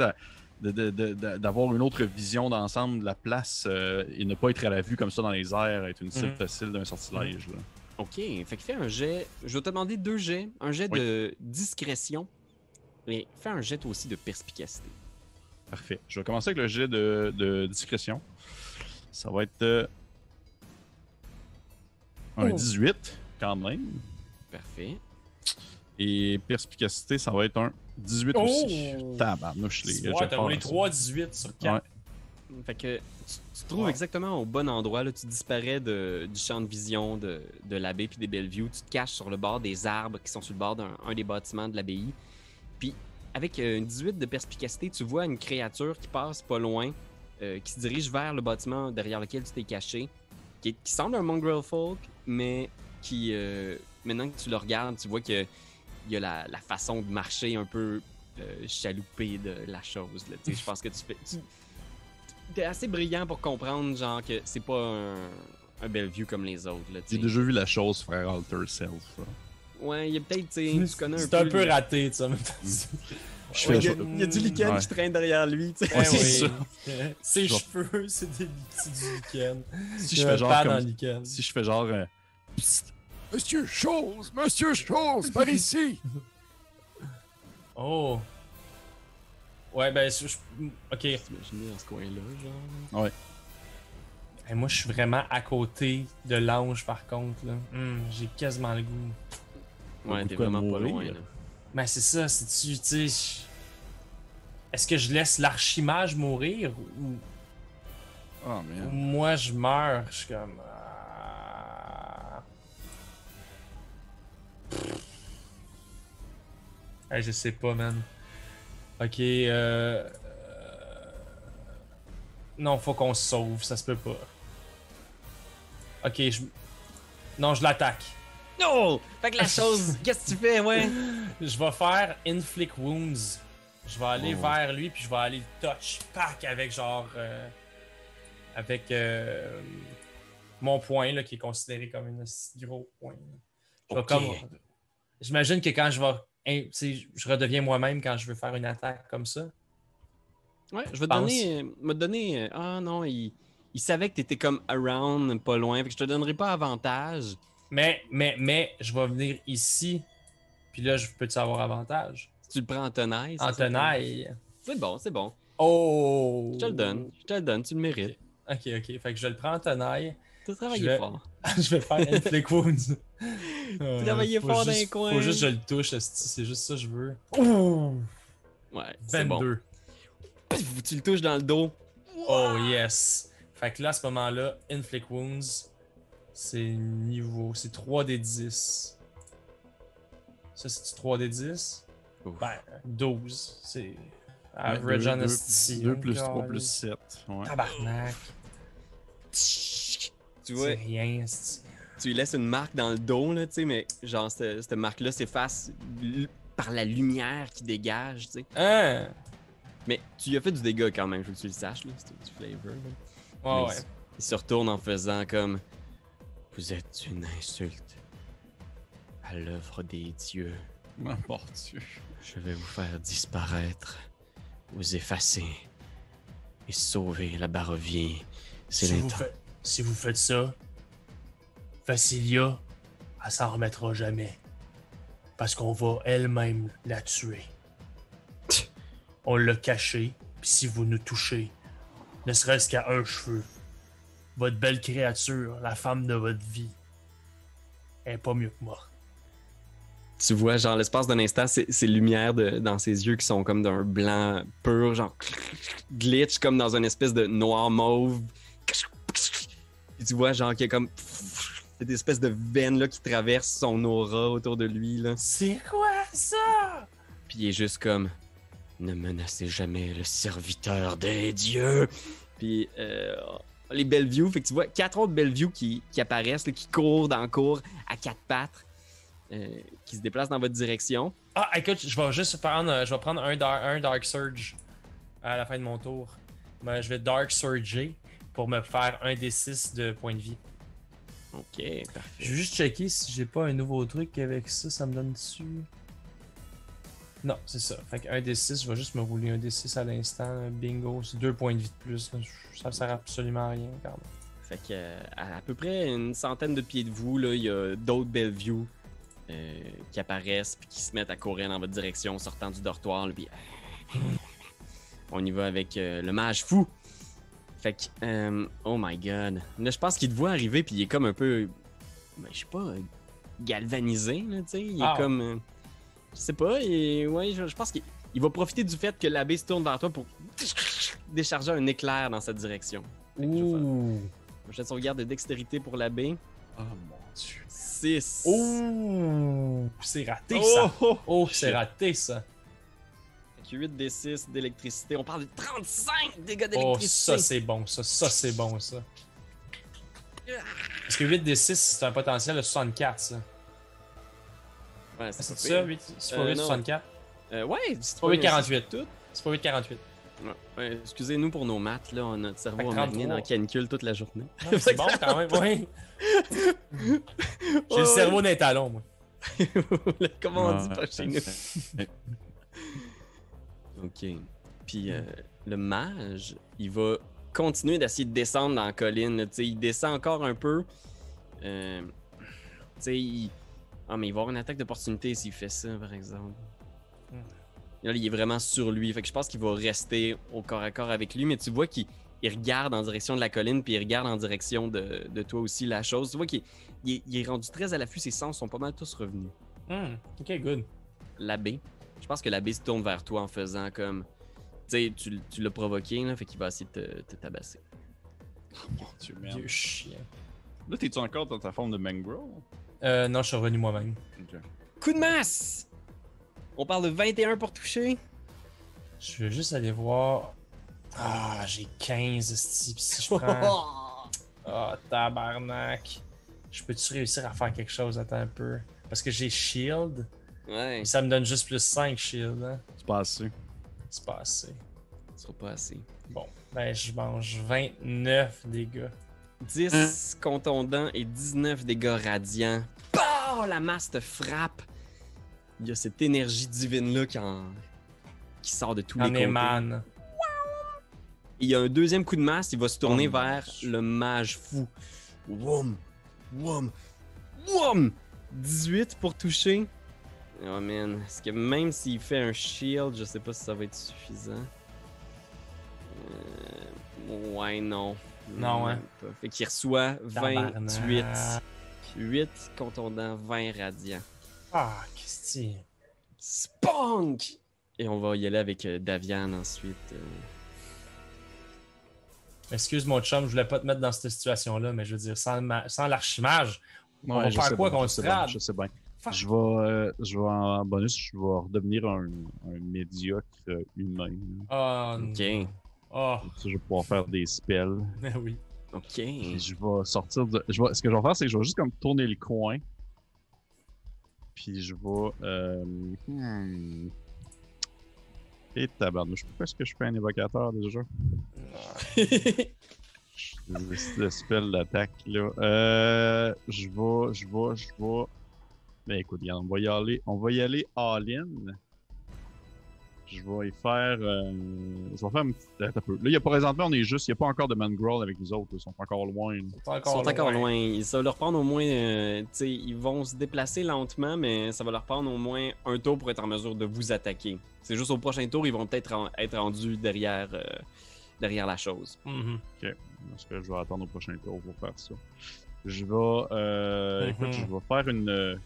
Speaker 3: d'avoir une autre vision d'ensemble de la place et ne pas être à la vue comme ça dans les airs, être une cible facile d'un sortilège. Là.
Speaker 1: OK. Fait que fais un jet. Je vais te demander 2 jets. Un jet de discrétion et fais un jet aussi de perspicacité.
Speaker 3: Parfait. Je vais commencer avec le jet de discrétion. Ça va être un 18 quand même.
Speaker 1: Parfait.
Speaker 3: Et perspicacité, ça va être un 18 aussi. Tabarnouche, les
Speaker 2: ouais, t'as roulé 3 18 sur 4.
Speaker 1: Ouais. Fait que tu te trouves exactement au bon endroit. Là. Tu disparais du champ de vision de l'abbé puis des Bellevue. Tu te caches sur le bord des arbres qui sont sur le bord d'un des bâtiments de l'abbaye. Puis, avec une 18 de perspicacité, tu vois une créature qui passe pas loin, qui se dirige vers le bâtiment derrière lequel tu t'es caché, qui semble un mongrel folk, mais qui, maintenant que tu le regardes, tu vois que il y a la façon de marcher un peu chaloupée de la chose. Je pense que t'es assez brillant pour comprendre genre que c'est pas un Bellevue comme les autres.
Speaker 3: J'ai déjà vu la chose faire alter self. Ça.
Speaker 1: Ouais, il y a peut-être, tu connais un peu...
Speaker 2: C'est un peu raté, ça.
Speaker 1: Il y a du lichen qui traîne derrière lui.
Speaker 3: Ouais, c'est ça.
Speaker 2: Ses cheveux, c'est des petits du lichen.
Speaker 3: Si je fais genre comme... Si je fais genre... Psst, Monsieur Chose, par ici!
Speaker 2: Oh! Ouais, ben, ok.
Speaker 1: T'imagines dans ce coin-là, genre?
Speaker 3: Ouais.
Speaker 2: Et moi, je suis vraiment à côté de l'ange, par contre, là. J'ai quasiment le goût.
Speaker 1: Ouais, t'es vraiment pas loin, là.
Speaker 2: Ben, c'est ça, c'est-tu, tu sais... Est-ce que je laisse l'archimage mourir, ou...
Speaker 3: Oh, merde.
Speaker 2: Ou moi, je meurs, je suis comme... Hey, je sais pas, man. Ok, non, faut qu'on se sauve, ça se peut pas. Ok, non, je l'attaque.
Speaker 1: Non! Fait que la chose, qu'est-ce que tu fais, ouais?
Speaker 2: Je vais faire Inflict Wounds. Je vais aller vers lui, puis je vais aller touch, pack, avec genre... avec mon point, là, qui est considéré comme un gros point. Je vais comme... J'imagine que quand je vais... je redeviens moi-même quand je veux faire une attaque comme ça.
Speaker 1: Ouais, je vais te donner... Ah non, il savait que t'étais comme around, pas loin, fait que je te donnerai pas avantage.
Speaker 2: Mais, je vais venir ici, puis là, peux-tu avoir avantage?
Speaker 1: Si tu le prends en tenaille.
Speaker 2: En tenaille.
Speaker 1: C'est bon, c'est bon.
Speaker 2: Oh!
Speaker 1: Je te le donne, tu le mérites.
Speaker 2: Ok, fait que je le prends en tenaille.
Speaker 1: Tu as travaillé fort.
Speaker 2: Je vais faire Inflict Wounds.
Speaker 1: Travailler fort dans les coins.
Speaker 2: Faut juste que je le touche, c'est juste ça que je veux. Ouh!
Speaker 1: Ouais, c'est
Speaker 2: 22.
Speaker 1: Bon. Tu le touches dans le dos.
Speaker 2: Oh yes! Fait que là, à ce moment-là, Inflict Wounds, c'est 3d10. Ça, c'est-tu 3d10? Ben, 12. C'est average honesty.
Speaker 3: 2 plus 3 plus 7. Ouais.
Speaker 2: Tabarnak.
Speaker 1: Tu vois,
Speaker 2: c'est rien.
Speaker 1: tu lui laisses une marque dans le dos, là, tu sais, mais genre, cette marque-là s'efface par la lumière qui dégage, tu sais.
Speaker 2: Hein?
Speaker 1: Mais tu lui as fait du dégât quand même, je veux que tu le saches, là. C'était du flavor, là.
Speaker 2: Ouais.
Speaker 1: Il se retourne en faisant comme... Vous êtes une insulte à l'œuvre des dieux.
Speaker 3: Oh, mon Dieu.
Speaker 1: Je vais vous faire disparaître, vous effacer et sauver la Barovie. C'est
Speaker 2: si vous faites ça, Vassilia, elle s'en remettra jamais. Parce qu'on va elle-même la tuer. On l'a cachée, puis si vous nous touchez, ne serait-ce qu'à un cheveu, votre belle créature, la femme de votre vie, elle est pas mieux que moi.
Speaker 1: Tu vois, genre, l'espace d'un instant, ces lumières dans ses yeux qui sont comme d'un blanc pur, genre glitch, comme dans une espèce de noir mauve. Et tu vois, genre, qu'il y a comme cette espèce de veine là qui traverse son aura autour de lui, là.
Speaker 2: C'est quoi ça?
Speaker 1: Puis il est juste comme... Ne menacez jamais le serviteur des dieux. Puis les Bellevue, fait que tu vois 4 autres Bellevue qui apparaissent, là, qui courent dans le cours à 4 pattes. qui se déplace dans votre direction.
Speaker 2: Ah, écoute, je vais prendre un Dark Surge à la fin de mon tour. Ben, je vais Dark Surger pour me faire un des 6 de points de vie.
Speaker 1: Ok, parfait.
Speaker 2: Je vais juste checker si j'ai pas un nouveau truc avec ça, ça me donne dessus. Non, c'est ça. Fait que 1 des 6, je vais juste me rouler un des 6 à l'instant. Bingo, c'est 2 points de vie de plus. Ça sert absolument à rien, quand même.
Speaker 1: Fait que à peu près une centaine de pieds de vous, là, il y a d'autres Bellevue qui apparaissent puis qui se mettent à courir dans votre direction, sortant du dortoir. Là, puis on y va avec le mage fou. Fait que, oh my god. Là, je pense qu'il te voit arriver puis il est comme un peu, ben, je sais pas, galvanisé, là, tu sais. Il est comme, je sais pas, ouais, je pense qu'il va profiter du fait que l'abbé se tourne vers toi pour décharger un éclair dans cette direction.
Speaker 2: Ouh!
Speaker 1: Prochaine sauvegarde de dextérité pour l'abbé.
Speaker 3: Oh mon dieu.
Speaker 1: 6.
Speaker 2: Oh! C'est raté, ça! Oh, c'est raté, ça!
Speaker 1: Fait que 8 des 6 d'électricité. On parle de 35 dégâts
Speaker 2: Oh,
Speaker 1: d'électricité.
Speaker 2: ça, c'est bon, ça. Ça, c'est bon, ça. Parce que 8 des 6, c'est un potentiel de 64, ça.
Speaker 1: Ouais,
Speaker 2: C'est
Speaker 1: pas
Speaker 2: ça,
Speaker 1: pire.
Speaker 2: 8, c'est pas 8,
Speaker 1: non.
Speaker 2: 64?
Speaker 1: Ouais,
Speaker 2: C'est pas 8, 48.
Speaker 1: tout.
Speaker 2: C'est pas 8, 48.
Speaker 1: Ouais, excusez-nous pour nos maths, là. Notre cerveau
Speaker 2: Fait que
Speaker 1: a mariné
Speaker 2: 33.
Speaker 1: dans canicule toute la journée.
Speaker 2: Ah, c'est bon, quand même, oui. J'ai le cerveau d'un talon, moi.
Speaker 1: Comment on dit
Speaker 3: Ouais.
Speaker 1: pas chez nous? Ok. Puis le mage, il va continuer d'essayer de descendre dans la colline. Là, il descend encore un peu. Ah, mais il va avoir une attaque d'opportunité s'il fait ça, par exemple. Là, il est vraiment sur lui. Fait que je pense qu'il va rester au corps à corps avec lui. Mais tu vois qu'il regarde en direction de la colline, puis il regarde en direction de toi aussi la chose. Tu vois qu'il est rendu très à l'affût. Ses sens sont pas mal tous revenus.
Speaker 2: Ok, good.
Speaker 1: L'abbé, je pense que l'abbé se tourne vers toi en faisant comme... Tu sais, tu l'as provoqué, là, fait qu'il va essayer de te tabasser.
Speaker 3: Oh mon dieu, merde.
Speaker 2: Vieux chien.
Speaker 3: Là, t'es-tu encore dans ta forme de mangrove?
Speaker 2: Non, je suis revenu moi-même.
Speaker 3: Ok.
Speaker 1: Coup de masse! On parle de 21 pour toucher.
Speaker 2: Je vais juste aller voir. Ah, j'ai 15, esti. Pis si je prends. Ah, tabarnak. Je peux-tu réussir à faire quelque chose? Attends un peu. Parce que j'ai shield.
Speaker 1: Ouais,
Speaker 2: Et ça me donne juste plus 5 shield, hein.
Speaker 3: C'est pas assez.
Speaker 2: C'est pas assez.
Speaker 1: ça sera pas assez.
Speaker 2: Bon, ben je mange 29 dégâts.
Speaker 1: 10 contondants et 19 dégâts radiants. Bah! La masse te frappe. Il y a cette énergie divine-là qui sort de tous les
Speaker 2: En
Speaker 1: côtés.
Speaker 2: émane.
Speaker 1: Et il y a un deuxième coup de masse, il va se tourner
Speaker 3: Oh,
Speaker 1: vers
Speaker 3: mon Dieu.
Speaker 1: le mage fou. Woum! Woum! Woum! 18 pour toucher. Oh man, est-ce que même s'il fait un shield, je sais pas si ça va être suffisant. Ouais, non.
Speaker 2: Non, hein.
Speaker 1: Même pas. Fait qu'il reçoit 28.
Speaker 2: Tabarnak.
Speaker 1: 8 contondants, 20 radiants.
Speaker 2: Ah, qu'est-ce que c'est?
Speaker 1: Spunk! Et on va y aller avec Davian ensuite.
Speaker 2: Excuse mon chum, je voulais pas te mettre dans cette situation-là, mais je veux dire, sans l'archimage, on va
Speaker 3: je
Speaker 2: faire
Speaker 3: sais
Speaker 2: quoi
Speaker 3: bien,
Speaker 2: qu'on
Speaker 3: je
Speaker 2: se
Speaker 3: sais bien,
Speaker 2: rade?
Speaker 3: Je sais bien.
Speaker 2: Fuck.
Speaker 3: Je vais en bonus, je vais redevenir un médiocre humain.
Speaker 2: Oh,
Speaker 1: Ok.
Speaker 2: non. Oh,
Speaker 3: Ça, je vais pouvoir faire des spells.
Speaker 2: ben oui.
Speaker 1: Ok.
Speaker 3: Puis je vais sortir de. Ce que je vais faire, c'est que je vais juste comme tourner le coin. Puis je vais. Et tabarnouche. Pourquoi est-ce que je fais un évocateur déjà? Le spell d'attaque là. Je vais. Mais écoute, regarde, on va y aller all-in. Je vais y faire. Je vais faire une petite. Attends un peu. Là, il y a présentement, on est juste. Il n'y a pas encore de Mangroll avec nous autres. Ils sont encore loin. Là.
Speaker 2: Ils
Speaker 1: Ils sont encore loin. Ça va leur prendre au moins. Tu sais, ils vont se déplacer lentement, mais ça va leur prendre au moins un tour pour être en mesure de vous attaquer. C'est juste au prochain tour, ils vont peut-être être rendus derrière la chose.
Speaker 2: Mhm.
Speaker 3: Ok. Parce que je vais attendre au prochain tour pour faire ça. Je vais. Écoute, je vais faire une.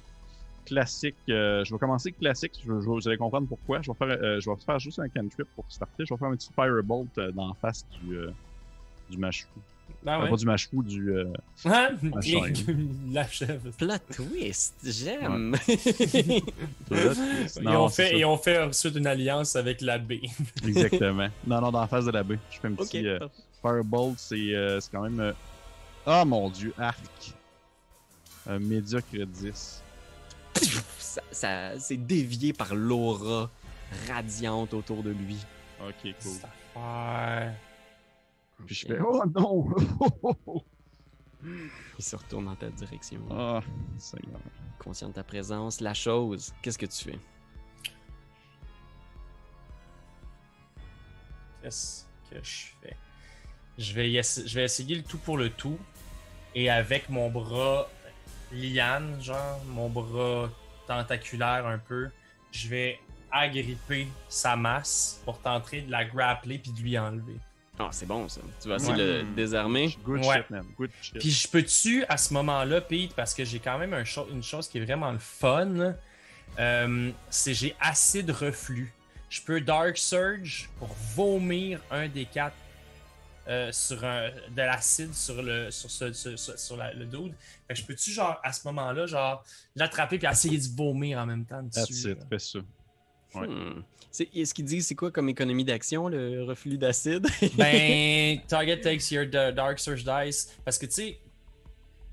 Speaker 3: Classique. Je vais commencer classique. Vous allez comprendre pourquoi. Je vais faire juste un cantrip pour starter. Je vais faire un petit Firebolt dans la face du mage fou.
Speaker 2: Ah ouais.
Speaker 3: Pas du mage fou, du.
Speaker 2: Hein?
Speaker 3: chaîne.
Speaker 2: La chèvre.
Speaker 1: Plot twist, j'aime.
Speaker 2: Ils ont fait ensuite une alliance avec l'abbé.
Speaker 3: Exactement. Non, dans la face de la baie. Je fais un
Speaker 1: Ok.
Speaker 3: petit. Firebolt, c'est quand même. Ah mon dieu, arc. Un médiocre 10.
Speaker 1: ça s'est dévié par l'aura radiante autour de lui.
Speaker 3: Ok, cool.
Speaker 2: Cette affaire.
Speaker 3: Puis je fais oh non!
Speaker 1: Il se retourne dans ta direction.
Speaker 3: Ah, Seigneur.
Speaker 1: Conscient de ta présence, la chose, qu'est-ce que tu fais?
Speaker 2: Qu'est-ce que je fais? Je vais essayer le tout pour le tout. Et avec mon bras liane, genre, mon bras tentaculaire un peu, je vais agripper sa masse pour tenter de la grappler puis de lui enlever.
Speaker 1: Ah, c'est bon ça. Tu vas essayer de le désarmer?
Speaker 3: Good
Speaker 2: Ouais.
Speaker 3: shit, man. Good shit.
Speaker 2: Puis je peux-tu, à ce moment-là, Pete, parce que j'ai quand même une chose qui est vraiment le fun, c'est j'ai acide reflux. Je peux Dark Surge pour vomir un des 4 de l'acide sur le dude. Fait que je peux-tu, genre, à ce moment-là, genre, l'attraper puis essayer de vomir en même temps
Speaker 3: That's
Speaker 2: dessus?
Speaker 3: it, fais ça. Ouais.
Speaker 1: Est-ce qu'il dit c'est quoi comme économie d'action, le reflux d'acide?
Speaker 2: Ben, target takes your Dark Surge Dice. Parce que, tu sais,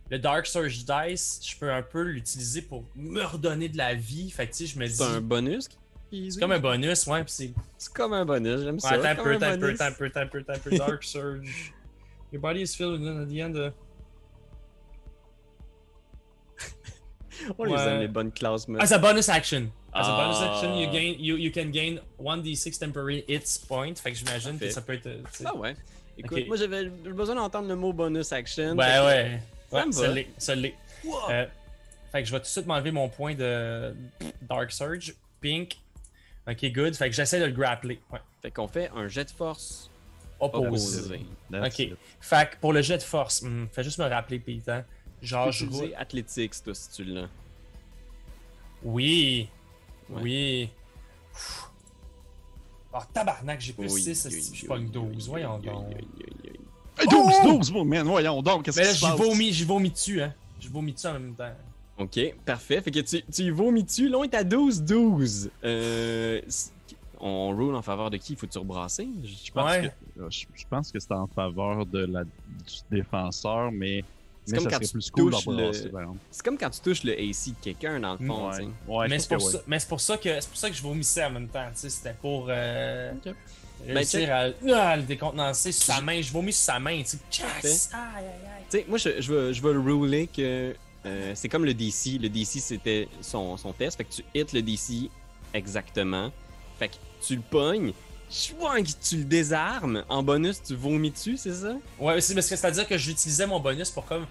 Speaker 2: le Dark Surge Dice, je peux un peu l'utiliser pour me redonner de la vie. Fait que, tu sais, je me dis...
Speaker 1: C'est un bonus?
Speaker 2: C'est comme un bonus, ouais, pis c'est...
Speaker 1: C'est comme un bonus, j'aime ça.
Speaker 2: Ouais, attends
Speaker 1: comme
Speaker 2: un
Speaker 1: un bonus.
Speaker 2: peu. Dark Surge. Your body is filled with at the end of...
Speaker 1: On les aime, les bonnes classes, mais...
Speaker 2: As a bonus action. As a
Speaker 1: Ah.
Speaker 2: bonus action, you can gain 1d6 temporary hits point. Fait que j'imagine
Speaker 1: Parfait.
Speaker 2: que ça peut être... tu sais.
Speaker 1: Ah ouais. Écoute,
Speaker 2: Ok.
Speaker 1: moi j'avais besoin d'entendre le mot bonus action.
Speaker 2: Ouais.
Speaker 1: Ça me va.
Speaker 2: Ça l'est.
Speaker 1: Wow.
Speaker 2: Fait que je vais tout de suite m'enlever mon point de Dark Surge. Pink. Ok, good. Fait que j'essaie de le grappler. Ouais.
Speaker 1: Fait qu'on fait un jet de force
Speaker 2: Opposé.
Speaker 1: opposé.
Speaker 3: That's
Speaker 2: Ok.
Speaker 3: it.
Speaker 2: Fait que pour le jet de force, fais juste me rappeler, Pete. Hein. Genre, je roule.
Speaker 1: Utiliser Athletics, toi, si tu l'as.
Speaker 2: Oui.
Speaker 1: Ouais.
Speaker 2: Oui. Oh, tabarnak, j'ai plus
Speaker 1: Oui,
Speaker 2: 6,
Speaker 1: oui,
Speaker 2: je
Speaker 1: oui,
Speaker 2: pogne
Speaker 1: oui,
Speaker 2: 12.
Speaker 1: oui,
Speaker 2: Voyons
Speaker 1: oui,
Speaker 2: donc.
Speaker 1: oui, oui, oui, oui.
Speaker 3: Hey, 12, man, voyons donc, qu'est-ce
Speaker 2: Mais
Speaker 3: qui
Speaker 2: là,
Speaker 3: se passe?
Speaker 2: j'ai vomi dessus, hein. J'ai vomi dessus en même temps.
Speaker 1: Ok, parfait. Fait que tu y vomis dessus. Là, on est à 12-12. On roule en faveur de qui? Faut-tu rebrasser?
Speaker 3: Je pense
Speaker 2: Ouais.
Speaker 3: que, je pense que c'est en faveur du défenseur, mais
Speaker 1: comme
Speaker 3: ça
Speaker 1: quand
Speaker 3: serait
Speaker 1: tu
Speaker 3: plus cool
Speaker 1: touches
Speaker 3: d'en brasser,
Speaker 1: le-
Speaker 3: par exemple.
Speaker 1: C'est comme quand tu touches le AC de quelqu'un, dans le fond. tu sais.
Speaker 3: Ouais,
Speaker 2: Mais
Speaker 3: je
Speaker 2: c'est pour,
Speaker 3: pense que
Speaker 2: ça, mais c'est pour ça que je vomissais en même temps. Tu sais, c'était pour
Speaker 1: Ok.
Speaker 2: réussir à le décontenancer sur sa main. Je vomis sur sa main. Tu sais,
Speaker 1: Parfait.
Speaker 2: aïe, aïe, aïe.
Speaker 1: Tu sais, moi, je vais le rouler que c'est comme le DC. Le DC, c'était son test. Fait que tu hits le DC exactement. Fait que tu le pognes. Chouang, tu le désarmes. En bonus, tu vomis dessus, c'est ça?
Speaker 2: Ouais, c'est-à-dire que j'utilisais mon bonus pour comme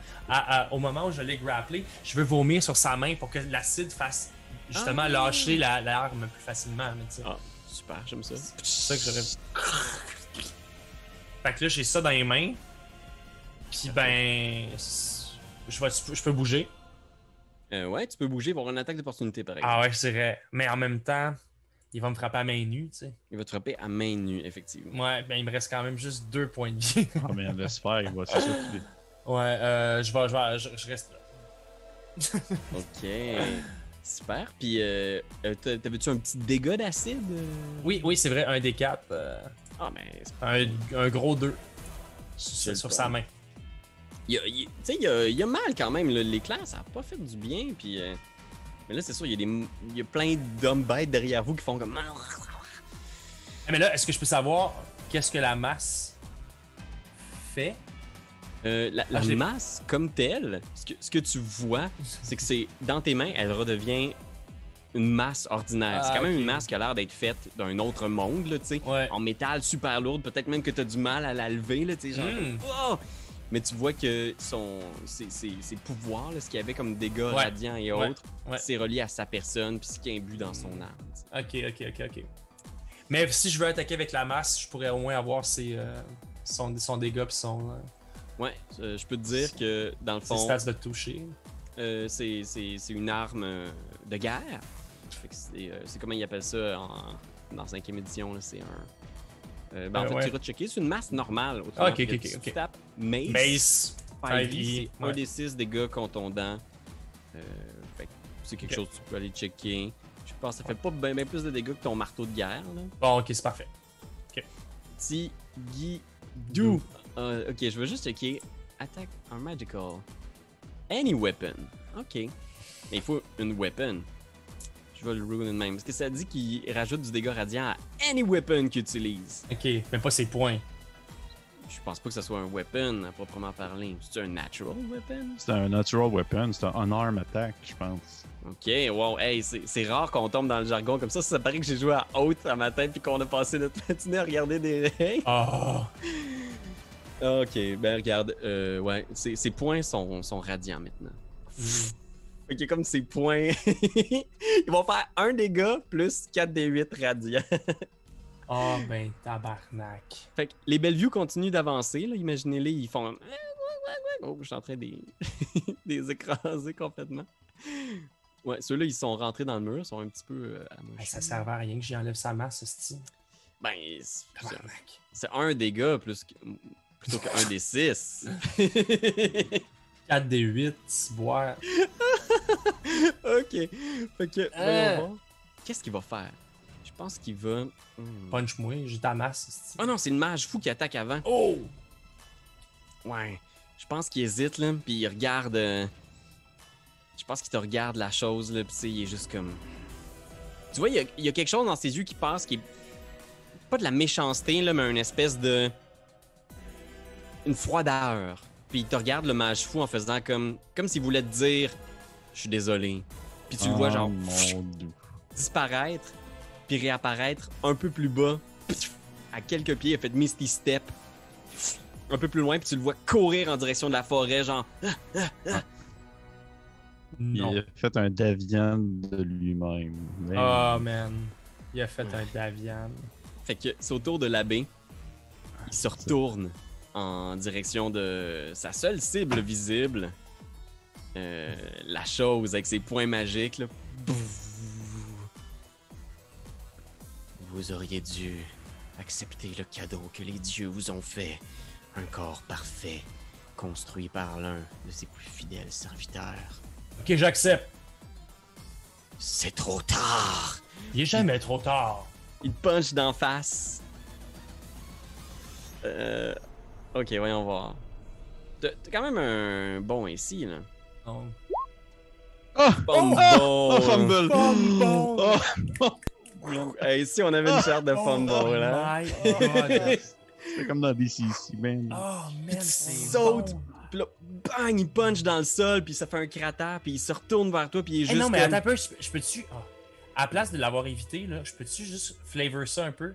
Speaker 2: au moment où je l'ai grapplé, je veux vomir sur sa main pour que l'acide fasse justement
Speaker 1: Ah.
Speaker 2: lâcher l'arme plus facilement. Mais, tu sais.
Speaker 1: Ah, super, j'aime ça.
Speaker 2: C'est ça que j'aurais. Fait que là, j'ai ça dans les mains. Puis ben. Je peux bouger.
Speaker 1: Ouais, tu peux bouger, avoir une attaque d'opportunité, par exemple.
Speaker 2: Ah ouais, c'est vrai. Mais en même temps, il va me frapper à main nue, tu sais.
Speaker 1: Il va te frapper à main nue, effectivement.
Speaker 2: Ouais, ben il me reste quand même juste 2 points de vie.
Speaker 3: Ah, mais laisse faire, il va se sauter.
Speaker 2: Ouais, je reste là.
Speaker 1: Ok. Super. Puis, t'avais-tu un petit dégât d'acide?
Speaker 2: Oui, c'est vrai, un des 4.
Speaker 1: Ah, mais c'est
Speaker 2: Un gros 2
Speaker 1: C'est
Speaker 2: sur
Speaker 1: le
Speaker 2: sa
Speaker 1: fun.
Speaker 2: main.
Speaker 1: tu sais, il y a mal quand même. Là. L'éclair, ça a pas fait du bien. Puis, mais là, c'est sûr, il y a plein d'hommes bêtes derrière vous qui font comme.
Speaker 2: Mais là, est-ce que je peux savoir qu'est-ce que la masse fait?
Speaker 1: La
Speaker 2: je l'ai-
Speaker 1: masse comme telle, ce que tu vois, c'est que c'est dans tes mains, elle redevient une masse ordinaire. C'est quand même
Speaker 2: ok.
Speaker 1: une masse qui a l'air d'être faite d'un autre monde, là, tu sais.
Speaker 2: Ouais.
Speaker 1: En métal super lourde, peut-être même que tu as du mal à la lever, là, tu sais, genre. Oh! Mais tu vois que ses pouvoirs, là, ce qu'il y avait comme dégâts
Speaker 2: Ouais.
Speaker 1: radiants et
Speaker 2: Ouais.
Speaker 1: autres,
Speaker 2: Ouais.
Speaker 1: c'est relié à sa personne puis ce qui est imbu dans son âme. tu sais.
Speaker 2: Ok. Mais si je veux attaquer avec la masse, je pourrais au moins avoir son dégât pis son.
Speaker 1: Ouais, je peux te dire que dans le
Speaker 2: Ses
Speaker 1: fond,
Speaker 2: stats de toucher.
Speaker 1: c'est une arme de guerre. Fait que c'est comment ils appellent ça dans 5e édition, là, c'est un. En fait,
Speaker 2: ouais.
Speaker 1: tu iras checker, c'est une masse normale.
Speaker 2: Ah, ok,
Speaker 1: Fait que
Speaker 2: ok,
Speaker 1: tu
Speaker 2: ok.
Speaker 1: tapes Mace.
Speaker 2: Mace.
Speaker 1: 5e,
Speaker 2: 5e,
Speaker 1: c'est
Speaker 2: ouais.
Speaker 1: 1 des 6 dégâts contondants. Fait que c'est quelque
Speaker 2: Ok.
Speaker 1: chose que tu peux aller checker. Je pense que ça fait pas bien plus de dégâts que ton marteau de guerre. Là.
Speaker 2: Bon, ok, c'est parfait.
Speaker 1: Petit Guidou. Ok, je veux juste checker. Attaque un magical. Any weapon. Ok. Mais il faut une weapon. Je vais le rune de même. Parce que ça dit qu'il rajoute du dégât radiant à any weapon qu'il utilise.
Speaker 2: Ok, mais pas ses points.
Speaker 1: Je pense pas que ce soit un weapon à proprement parler. C'est un natural weapon?
Speaker 3: C'est un natural weapon, c'est un unarmed attack, je pense.
Speaker 1: Ok, wow, hey, c'est rare qu'on tombe dans le jargon comme ça. Ça paraît que j'ai joué à haute à ma tête puis qu'on a passé notre matinée à regarder des règles.
Speaker 2: Oh!
Speaker 1: Ok, ben regarde, ouais, ses points sont radiants maintenant. Ok, comme ses points, ils vont faire 1 dégât plus 4d8 radiants.
Speaker 2: Oh, ben, tabarnak.
Speaker 1: Fait que les Bellevue continuent d'avancer, là, imaginez-les, ils font... Oh, je suis en train de les écraser complètement. Ouais, ceux-là, ils sont rentrés dans le mur, ils sont un petit peu amochés.
Speaker 2: Hey, ça servait à rien que j'y enlève sa masse, ce
Speaker 1: Ben,
Speaker 2: tabarnak.
Speaker 1: c'est 1 dégât plutôt que 1 des 6.
Speaker 2: 4 des 8, boire.
Speaker 1: Ok. Fait que, voyons voir. Qu'est-ce qu'il va faire? Je pense qu'il va...
Speaker 2: Punch-moi, j'ai ta masse.
Speaker 1: Oh non, c'est le mage fou qui attaque avant.
Speaker 2: Oh!
Speaker 1: Ouais. Je pense qu'il hésite, là, puis il regarde... Je pense qu'il te regarde la chose, là, puis il est juste comme... Tu vois, il y a quelque chose dans ses yeux qui passe qui est... Pas de la méchanceté, là, mais une espèce de... Une froideur. Puis il te regarde, le mage fou, en faisant comme s'il voulait te dire « Je suis désolé ». Puis tu le vois, genre, disparaître, puis réapparaître un peu plus bas, à quelques pieds, il a fait Misty Step, un peu plus loin, puis tu le vois courir en direction de la forêt, genre...
Speaker 2: Non.
Speaker 3: Il a fait un Davian de lui-même.
Speaker 2: Oh, man. Il a fait un Davian.
Speaker 1: Fait que c'est au tour de l'abbé. Il se retourne en direction de sa seule cible visible. La chose avec ses points magiques. Là. Vous auriez dû accepter le cadeau que les dieux vous ont fait. Un corps parfait, construit par l'un de ses plus fidèles serviteurs.
Speaker 2: Ok, j'accepte.
Speaker 1: C'est trop tard!
Speaker 2: Il est jamais trop tard.
Speaker 1: Il te punch d'en face. Ok, voyons voir. T'as quand même un bon ici, là.
Speaker 2: Non.
Speaker 3: Oh!
Speaker 1: Fumble!
Speaker 3: Oh, fumble!
Speaker 2: Fumble!
Speaker 1: Hey, si on avait une charte de fumble, là.
Speaker 2: My God.
Speaker 3: C'est comme dans DCC, man.
Speaker 2: Oh, man, c'est
Speaker 1: Saute.
Speaker 2: bon.
Speaker 1: Puis là, bang, il punch dans le sol, puis ça fait un cratère, puis il se retourne vers toi, puis il est
Speaker 2: Eh
Speaker 1: juste
Speaker 2: non, mais
Speaker 1: comme...
Speaker 2: attends un peu, je peux-tu... Ah. À la place de l'avoir évité, là, je peux-tu juste flavor ça un peu?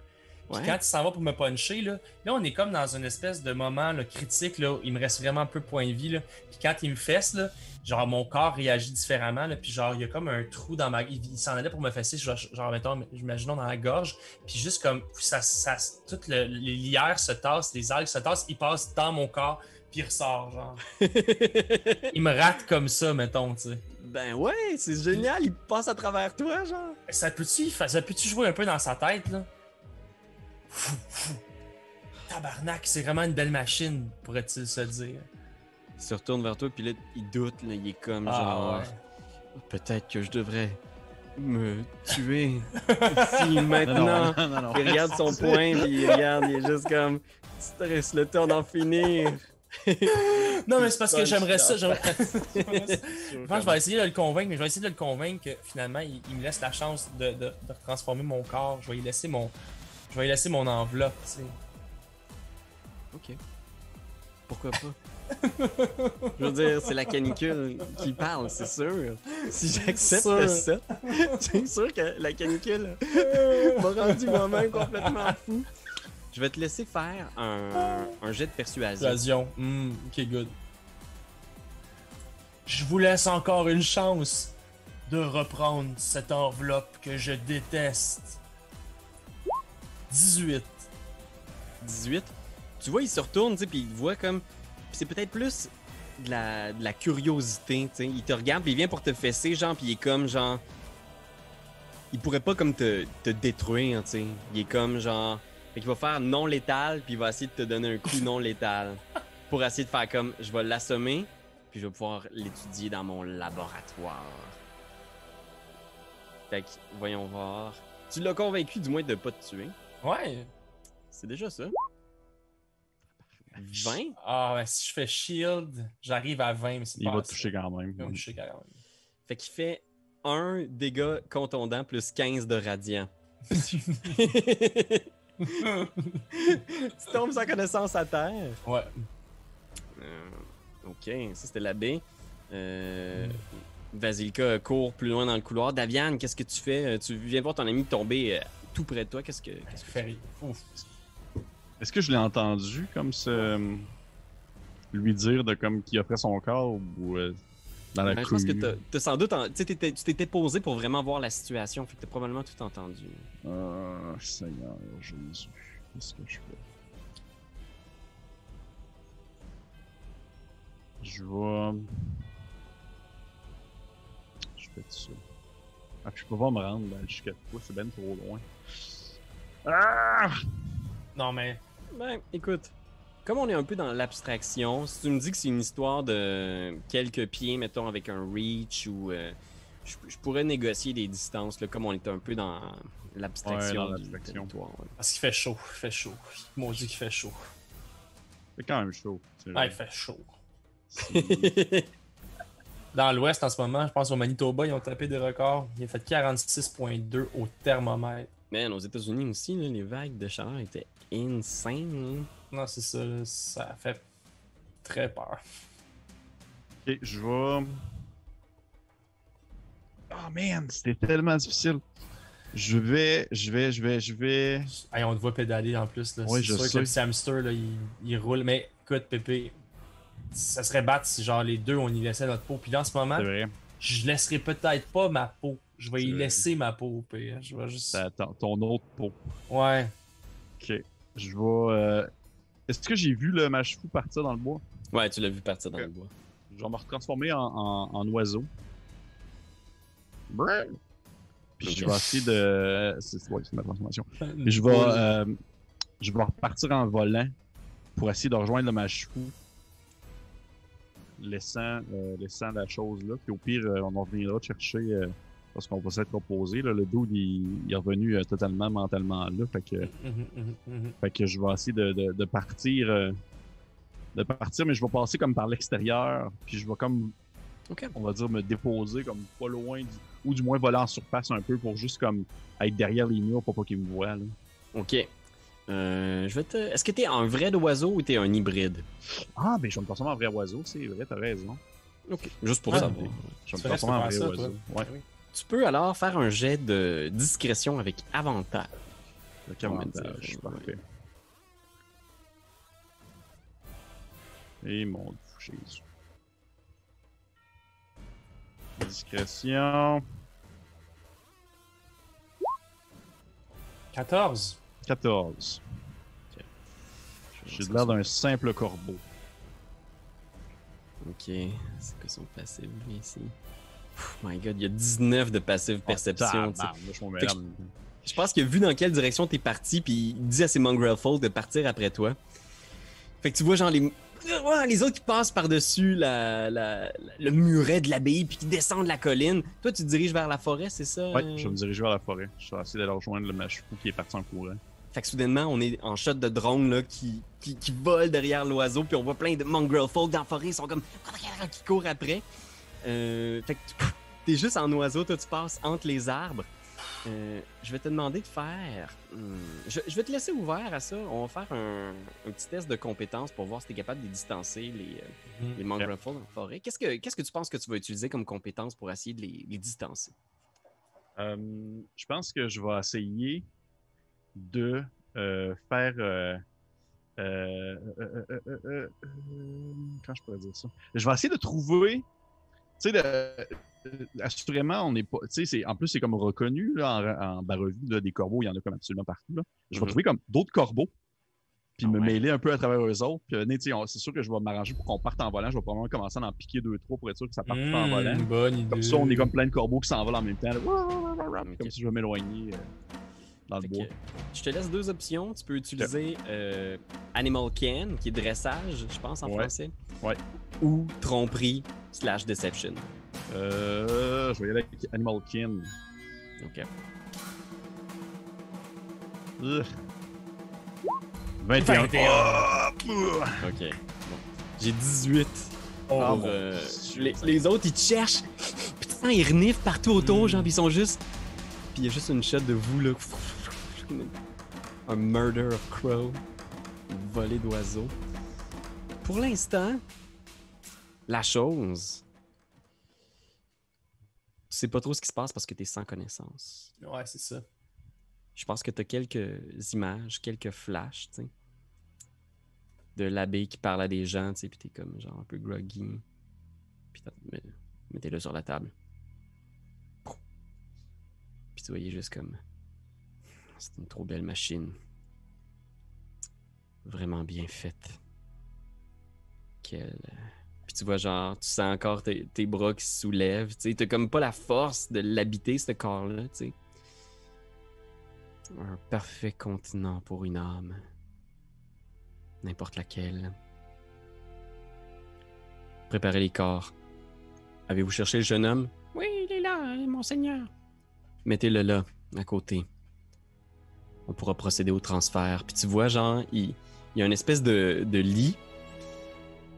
Speaker 2: Puis
Speaker 1: Ouais.
Speaker 2: quand il s'en va pour me puncher, là, on est comme dans une espèce de moment là, critique, là, où il me reste vraiment peu de points de vie. Là. Puis quand il me fesse, là, genre mon corps réagit différemment. Là, puis genre, il y a comme un trou dans ma... Il s'en allait pour me fesser, genre mettons, imaginons dans la gorge. Puis juste comme, toutes les lierres se tassent, les algues se tassent, il passe dans mon corps, puis il ressort, genre. Il me rate comme ça, mettons, tu sais.
Speaker 1: Ben ouais, c'est génial, il passe à travers toi, genre.
Speaker 2: Ça peut-tu jouer un peu dans sa tête, là? Tabarnak, c'est vraiment une belle machine, pourrait-il se dire.
Speaker 1: Il se retourne vers toi, puis là, il doute, là, il est comme genre...
Speaker 2: Ouais.
Speaker 1: Peut-être que je devrais me tuer. Si maintenant...
Speaker 3: Non.
Speaker 1: Il regarde son poing, puis il regarde, il est juste comme... Stress, le temps d'en finir.
Speaker 2: Non, mais c'est parce que j'aimerais ça. Je
Speaker 1: Je
Speaker 2: pense que je vais essayer de le convaincre, mais je vais essayer de le convaincre que finalement, il me laisse la chance de transformer mon corps. Je vais lui laisser mon enveloppe, tu sais.
Speaker 1: Ok. Pourquoi pas? Je veux dire, c'est la canicule qui parle, c'est sûr. Si j'accepte
Speaker 2: sûr.
Speaker 1: ça, c'est sûr que la canicule m'a rendu moi-même complètement fou. Je vais te laisser faire un jet de persuasion.
Speaker 2: Persuasion. Ok, good. Je vous laisse encore une chance de reprendre cette enveloppe que je déteste. 18.
Speaker 1: 18. Tu vois, il se retourne, tu sais, puis il voit comme... Puis c'est peut-être plus de la curiosité, tu sais. Il te regarde, puis il vient pour te fesser, genre, puis il est comme, genre... Il pourrait pas comme te détruire, tu sais. Il est comme, genre... Fait qu'il va faire non létal, puis il va essayer de te donner un coup non létal. Pour essayer de faire comme, je vais l'assommer, puis je vais pouvoir l'étudier dans mon laboratoire. Fait que, voyons voir. Tu l'as convaincu, du moins, de pas te tuer.
Speaker 2: Ouais.
Speaker 1: C'est déjà ça. 20?
Speaker 2: Ah, ouais, si je fais shield, j'arrive à 20, mais c'est
Speaker 3: Il
Speaker 2: pas
Speaker 3: va
Speaker 2: assez.
Speaker 3: toucher quand même.
Speaker 2: Il va me toucher quand même.
Speaker 1: Fait qu'il fait 1 dégât contondant plus 15 de radiant. Tu tombes sans connaissance à terre.
Speaker 2: Ouais.
Speaker 1: Ok, ça c'était la baie. Vasilka court plus loin dans le couloir. Daviane, qu'est-ce que tu fais? Tu viens voir ton ami tomber tout près de toi. Qu'est-ce que tu fais?
Speaker 3: Est-ce que je l'ai entendu comme ça lui dire de comme qu'il offrait son corps ou dans la
Speaker 1: Je pense que t'as sans doute... Tu t'étais posé pour vraiment voir la situation. Fait que t'as probablement tout entendu.
Speaker 3: Seigneur Jésus. Qu'est-ce que je fais? Je fais ça. Ah, puis je peux pas me rendre jusqu'à toi, c'est ben trop loin. Ah!
Speaker 2: Non, mais...
Speaker 1: Ben, écoute, comme on est un peu dans l'abstraction, si tu me dis que c'est une histoire de quelques pieds, mettons, avec un reach, ou je pourrais négocier des distances, là, comme on est un peu dans l'abstraction du territoire. Ouais.
Speaker 2: Parce qu'il fait chaud, Mon Dieu qu'il fait chaud.
Speaker 3: C'est quand même chaud.
Speaker 2: Ah, il fait chaud. Dans l'ouest, en ce moment, je pense au Manitoba, ils ont tapé des records. Il a fait 46,2 au thermomètre.
Speaker 1: Man, aux États-Unis aussi, là, les vagues de chaleur étaient insane. Là.
Speaker 2: Non, c'est ça. Là, ça fait très peur.
Speaker 3: Ok, je vais... Oh man, c'était tellement difficile. Je vais...
Speaker 2: Hey, on te voit pédaler en plus. Là.
Speaker 3: Ouais,
Speaker 2: c'est
Speaker 3: je
Speaker 2: sûr
Speaker 3: sais.
Speaker 2: que le petit hamster, là, il roule. Mais écoute, Pépé, ça serait battre si genre les deux, on y laissait notre peau. Puis là, en ce moment,
Speaker 3: C'est vrai.
Speaker 2: je laisserai peut-être pas ma peau. Je vais y
Speaker 3: C'est vrai.
Speaker 2: laisser ma peau. Puis je vais juste...
Speaker 3: Ton autre peau.
Speaker 2: Ouais.
Speaker 3: Ok. Je vais... Est-ce que j'ai vu le mâche fou partir dans le bois?
Speaker 1: Ouais, tu l'as vu partir dans le bois.
Speaker 3: Je vais me retransformer en oiseau. Brrr. Puis je vais essayer de... C'est ma transformation. Puis je vais repartir en volant pour essayer de rejoindre le mâche fou. Laissant la chose là. Puis au pire, on en reviendra chercher parce qu'on va s'être opposé. Là. Le dude, il est revenu totalement mentalement là. Fait que je vais essayer de partir. De partir, mais je vais passer comme par l'extérieur. Puis je vais comme, on va dire, me déposer comme pas loin ou du moins voler en surface un peu pour juste comme être derrière les murs pour pas qu'ils me voient. Là.
Speaker 1: Ok. Est-ce que t'es un vrai oiseau ou t'es un hybride?
Speaker 3: Ah, ben je vais me transformer en vrai oiseau, c'est vrai, t'as raison.
Speaker 1: Ok. Juste pour savoir.
Speaker 3: Je vais me transformer en vrai
Speaker 2: ça,
Speaker 3: oiseau. Ouais.
Speaker 2: Oui.
Speaker 1: Tu peux alors faire un jet de discrétion avec avantage.
Speaker 3: Avec avantage, parfait. Et mon Dieu, Jésus. Discrétion.
Speaker 2: 14.
Speaker 3: 14. J'ai l'air d'un simple corbeau.
Speaker 1: Ok. C'est quoi son passif, lui, ici? Oh my god, il y a 19 de passive perception. Je pense qu'il a vu dans quelle direction t'es parti, puis il dit à ses Mongrel Folk de partir après toi. Fait que tu vois, genre, les autres qui passent par-dessus le muret de l'abbaye, puis qui descendent la colline. Toi, tu te diriges vers la forêt, c'est ça?
Speaker 3: Ouais, je vais me diriger vers la forêt. Je vais essayer d'aller rejoindre le mâche fou qui est parti en courant.
Speaker 1: Fait que soudainement, on est en shot de drone là, qui vole derrière l'oiseau, puis on voit plein de Mongrel Folk dans la forêt, ils sont comme... qui courent après. Fait que t'es juste en oiseau, toi tu passes entre les arbres. Je vais te demander de faire... Je vais te laisser ouvert à ça. On va faire un petit test de compétences pour voir si t'es capable de distancer les Mongrel Folk dans la forêt. Qu'est-ce que tu penses que tu vas utiliser comme compétence pour essayer de les distancer?
Speaker 3: Je pense que je vais essayer de faire... quand je pourrais dire ça? Je vais essayer de trouver... Tu sais, assurément, on n'est pas... Tu sais, en plus, c'est comme reconnu là, en Barovie, là, des corbeaux, il y en a comme absolument partout. Là. Je vais trouver comme d'autres corbeaux, puis me mêler un peu à travers eux autres. Puis, c'est sûr que je vais m'arranger pour qu'on parte en volant. Je vais probablement commencer à en piquer 2-3 pour être sûr que ça parte pas en volant.
Speaker 2: Bonne idée.
Speaker 3: Comme ça, on est comme plein de corbeaux qui s'envolent en même temps. Là. Comme si je vais m'éloigner dans le bois.
Speaker 1: Je te laisse 2 options. Tu peux utiliser Animal Can, qui est dressage, je pense, en français.
Speaker 3: Ouais.
Speaker 1: Ou tromperie / deception.
Speaker 3: Je vais y aller avec Animal Kin.
Speaker 1: Ok.
Speaker 3: 21.
Speaker 1: Ok. Bon. J'ai 18. Les autres, ils te cherchent. Puis tu sang, il renifle partout autour, genre, pis ils sont juste... Puis il y a juste une shot de vous, là. Un murder of crow. Une volée d'oiseaux. Pour l'instant, la chose... Tu sais pas trop ce qui se passe parce que t'es sans connaissance.
Speaker 2: Ouais, c'est ça.
Speaker 1: Je pense que t'as quelques images, quelques flashs, tu sais. De l'abbé qui parle à des gens, tu sais, pis t'es comme genre un peu groggy. Pis mettez-le sur la table. Puis tu voyais juste comme... C'est une trop belle machine. Vraiment bien faite. Puis tu vois genre, tu sens encore tes bras qui se soulèvent, tu sais. T'as comme pas la force de l'habiter, ce corps-là, tu sais. Un parfait continent pour une âme. N'importe laquelle. Préparez les corps. Avez-vous cherché le jeune homme? Oui, il est là, monseigneur. Mettez-le là, à côté. On pourra procéder au transfert. Puis tu vois, genre, il y a une espèce de lit.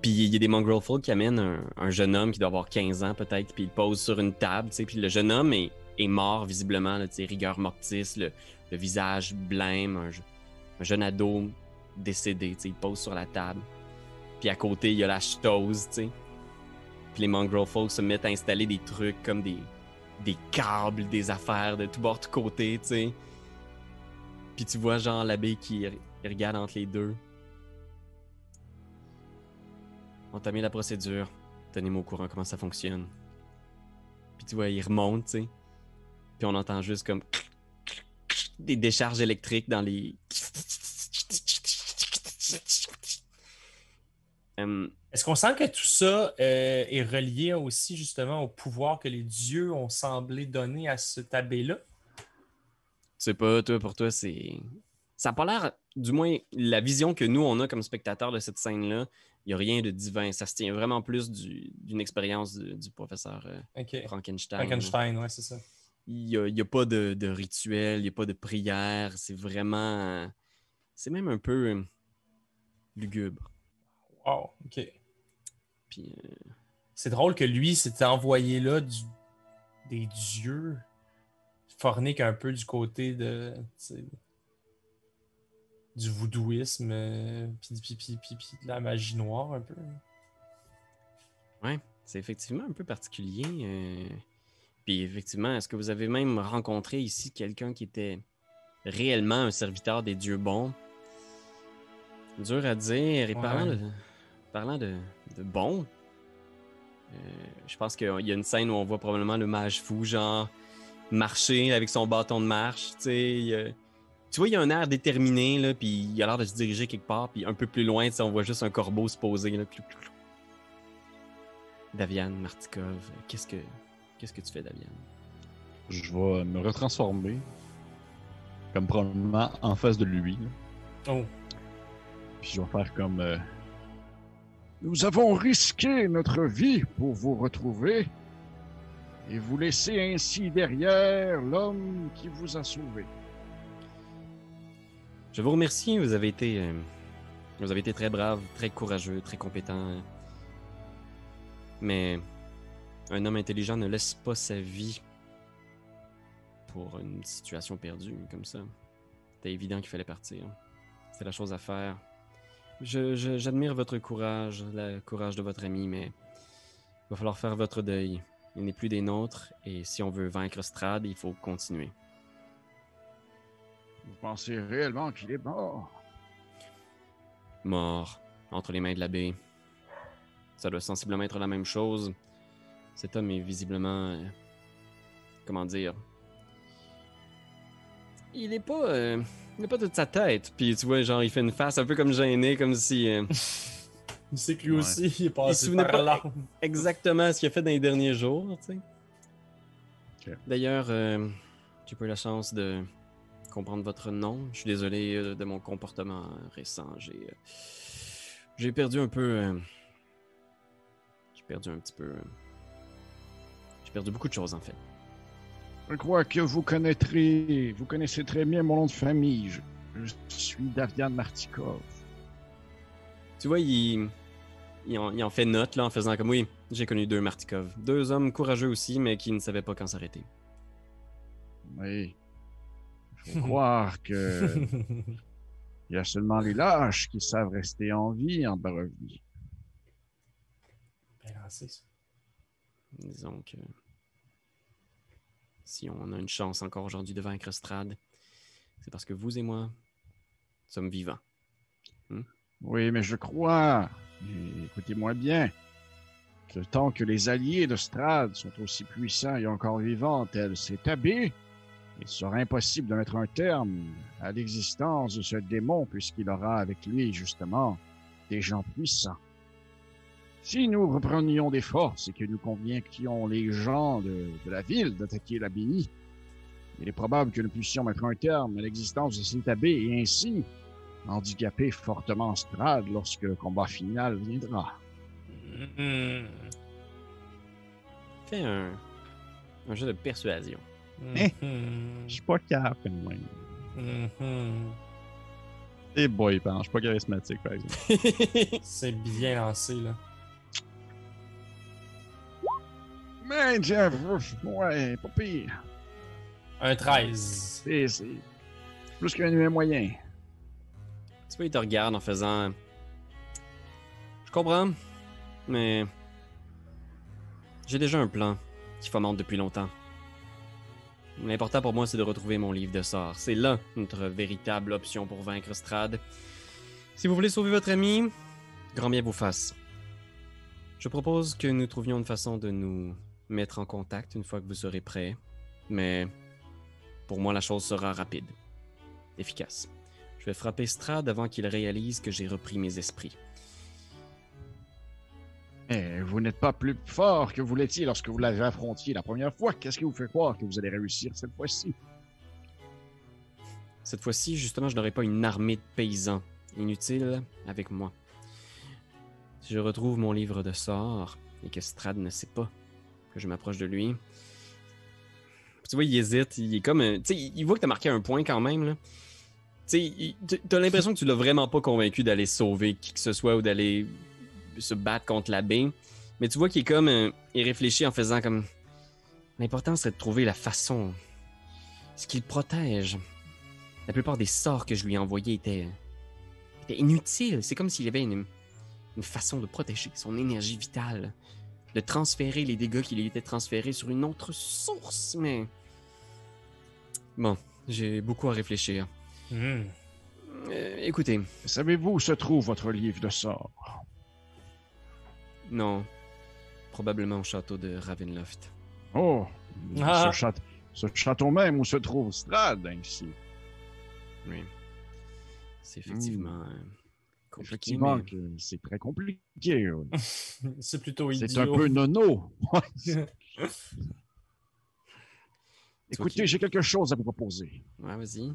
Speaker 1: Puis il y a des mongrel folk qui amènent un jeune homme qui doit avoir 15 ans peut-être. Puis il pose sur une table, tu sais. Puis le jeune homme est mort visiblement, tu sais, rigueur mortis, le visage blême, un jeune ado décédé, tu sais. Il pose sur la table. Puis à côté, il y a la chose, tu sais. Puis les mongrel folk se mettent à installer des trucs comme des câbles, des affaires de tout bord, tout côté, tu sais. Puis tu vois genre l'abbé qui regarde entre les deux. Entamez la procédure. Tenez-moi au courant comment ça fonctionne. Puis tu vois, il remonte, tu sais. Puis on entend juste comme des décharges électriques dans les...
Speaker 2: Est-ce qu'on sent que tout ça est relié aussi justement au pouvoir que les dieux ont semblé donner à cet abbé-là?
Speaker 1: Tu sais pas, toi, pour toi, c'est... Ça a pas l'air... Du moins, la vision que nous, on a comme spectateurs de cette scène-là, il n'y a rien de divin. Ça se tient vraiment plus d'une expérience du professeur Frankenstein.
Speaker 2: Frankenstein, ouais, c'est ça.
Speaker 1: Il n'y a pas de rituel, il n'y a pas de prière. C'est vraiment... c'est même un peu lugubre.
Speaker 2: Wow, OK.
Speaker 1: Puis...
Speaker 2: c'est drôle que lui s'était envoyé là des dieux, fornique un peu du côté du voodooisme, puis de la magie noire un peu.
Speaker 1: Ouais, c'est effectivement un peu particulier. Puis effectivement, est-ce que vous avez même rencontré ici quelqu'un qui était réellement un serviteur des dieux bons? Dur à dire. Et parlant de bon, je pense qu'il y a une scène où on voit probablement le mage fou, genre, marcher avec son bâton de marche, tu sais. Tu vois, il y a un air déterminé, là, puis il a l'air de se diriger quelque part, puis un peu plus loin, tu sais, on voit juste un corbeau se poser, là. Davian Martikov, qu'est-ce que tu fais, Davian?
Speaker 3: Je vais me retransformer, comme probablement en face de lui. Là.
Speaker 2: Oh.
Speaker 3: Puis je vais faire comme... Nous avons risqué notre vie pour vous retrouver et vous laisser ainsi derrière l'homme qui vous a sauvé.
Speaker 1: Je vous remercie, vous avez été très brave, très courageux, très compétent. Mais un homme intelligent ne laisse pas sa vie pour une situation perdue comme ça. C'était évident qu'il fallait partir. C'était la chose à faire. J'admire votre courage, le courage de votre ami, mais il va falloir faire votre deuil. Il n'est plus des nôtres, et si on veut vaincre Strahd, il faut continuer.
Speaker 3: Vous pensez réellement qu'il est mort?
Speaker 1: Mort, entre les mains de l'abbé. Ça doit sensiblement être la même chose. Cet homme est visiblement... comment dire... Il n'est pas toute sa tête. Puis tu vois, genre, il fait une face un peu comme gêné, comme si...
Speaker 2: il sait que lui aussi, il est passé
Speaker 1: il se souvenait
Speaker 2: par là.
Speaker 1: pas exactement ce qu'il a fait dans les derniers jours, tu sais.
Speaker 3: Okay.
Speaker 1: D'ailleurs, j'ai pas eu la chance de comprendre votre nom. Je suis désolé de mon comportement récent. J'ai perdu un peu... j'ai perdu un petit peu... j'ai perdu beaucoup de choses, en fait.
Speaker 3: Je crois que vous connaissez très bien mon nom de famille. Je suis Davian Martikov.
Speaker 1: Tu vois, il en fait note, là, en faisant comme oui. J'ai connu 2 Martikov. 2 hommes courageux aussi, mais qui ne savaient pas quand s'arrêter.
Speaker 3: Oui. Il faut croire que il y a seulement les lâches qui savent rester en vie en Barovie.
Speaker 2: Ben lancé, ça.
Speaker 1: Disons que si on a une chance encore aujourd'hui de vaincre Strad, c'est parce que vous et moi sommes vivants.
Speaker 3: Oui, mais je crois, et écoutez-moi bien, que tant que les alliés de Strad sont aussi puissants et encore vivants tels ces Tabé, il sera impossible de mettre un terme à l'existence de ce démon puisqu'il aura avec lui, justement, des gens puissants. Si nous reprenions des forces et que nous convainquions les gens de la ville d'attaquer l'abbaye, il est probable que nous puissions mettre un terme à l'existence de ces Tabé et ainsi handicaper fortement Strad lorsque le combat final viendra.
Speaker 1: Fais un jeu de persuasion.
Speaker 3: Je suis pas capable, quand même. Et boy, je suis pas charismatique, par exemple.
Speaker 2: C'est bien lancé, là.
Speaker 3: Mais Jeff, ouais, pas pire.
Speaker 2: Un 13.
Speaker 3: C'est plus qu'un humain moyen.
Speaker 1: Tu vois, il te regarde en faisant... Je comprends, mais... J'ai déjà un plan qui fomente depuis longtemps. L'important pour moi, c'est de retrouver mon livre de sorts. C'est là notre véritable option pour vaincre Strad. Si vous voulez sauver votre ami, grand bien vous fasse. Je propose que nous trouvions une façon de nous mettre en contact une fois que vous serez prêts. Mais pour moi, la chose sera rapide, efficace. Je vais frapper Strad avant qu'il réalise que j'ai repris mes esprits.
Speaker 3: Eh, vous n'êtes pas plus fort que vous l'étiez lorsque vous l'avez affronté la première fois. Qu'est-ce qui vous fait croire que vous allez réussir cette fois-ci?
Speaker 1: Cette fois-ci, justement, je n'aurai pas une armée de paysans inutiles avec moi. Si je retrouve mon livre de sorts et que Strad ne sait pas que je m'approche de lui... Tu vois, il hésite, il est comme... Tu sais, il voit que tu as marqué un point quand même, là. Tu sais, t'as l'impression que tu l'as vraiment pas convaincu d'aller sauver qui que ce soit ou d'aller se battre contre l'abbé. Mais tu vois qu'il est comme... il réfléchit en faisant comme... L'important serait de trouver la façon... Ce qu'il protège. La plupart des sorts que je lui ai envoyés étaient inutiles. C'est comme s'il y avait une façon de protéger son énergie vitale. De transférer les dégâts qui lui étaient transférés sur une autre source. Mais... Bon, j'ai beaucoup à réfléchir. Écoutez.
Speaker 3: Savez-vous où se trouve votre livre de sorts?
Speaker 1: Non. Probablement au château de Ravenloft.
Speaker 3: Oh! Ce château même où se trouve Strad, ainsi.
Speaker 1: Oui. C'est effectivement compliqué.
Speaker 3: Effectivement,
Speaker 1: mais...
Speaker 3: que c'est très compliqué. Oui.
Speaker 2: C'est plutôt idiot.
Speaker 3: C'est un peu nono. Écoutez, j'ai quelque chose à vous proposer.
Speaker 1: Ouais, vas-y.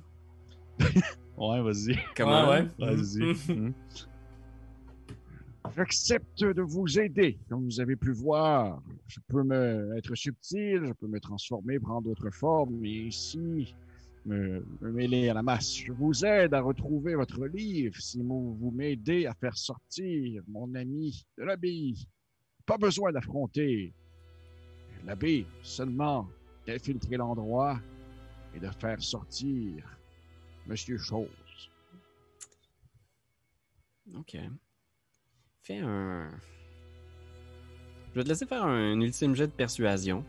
Speaker 3: Ouais, vas-y.
Speaker 1: Comment?
Speaker 2: Ouais.
Speaker 3: Vas-y. J'accepte de vous aider. Comme vous avez pu voir, je peux être subtil, je peux me transformer, prendre d'autres formes, mais ici, me mêler à la masse. Je vous aide à retrouver votre livre si vous m'aidez à faire sortir mon ami de l'abbaye. Pas besoin d'affronter l'abbé, seulement d'infiltrer l'endroit et de faire sortir Monsieur Chose.
Speaker 1: Ok. Fais un... Je vais te laisser faire un ultime jet de persuasion.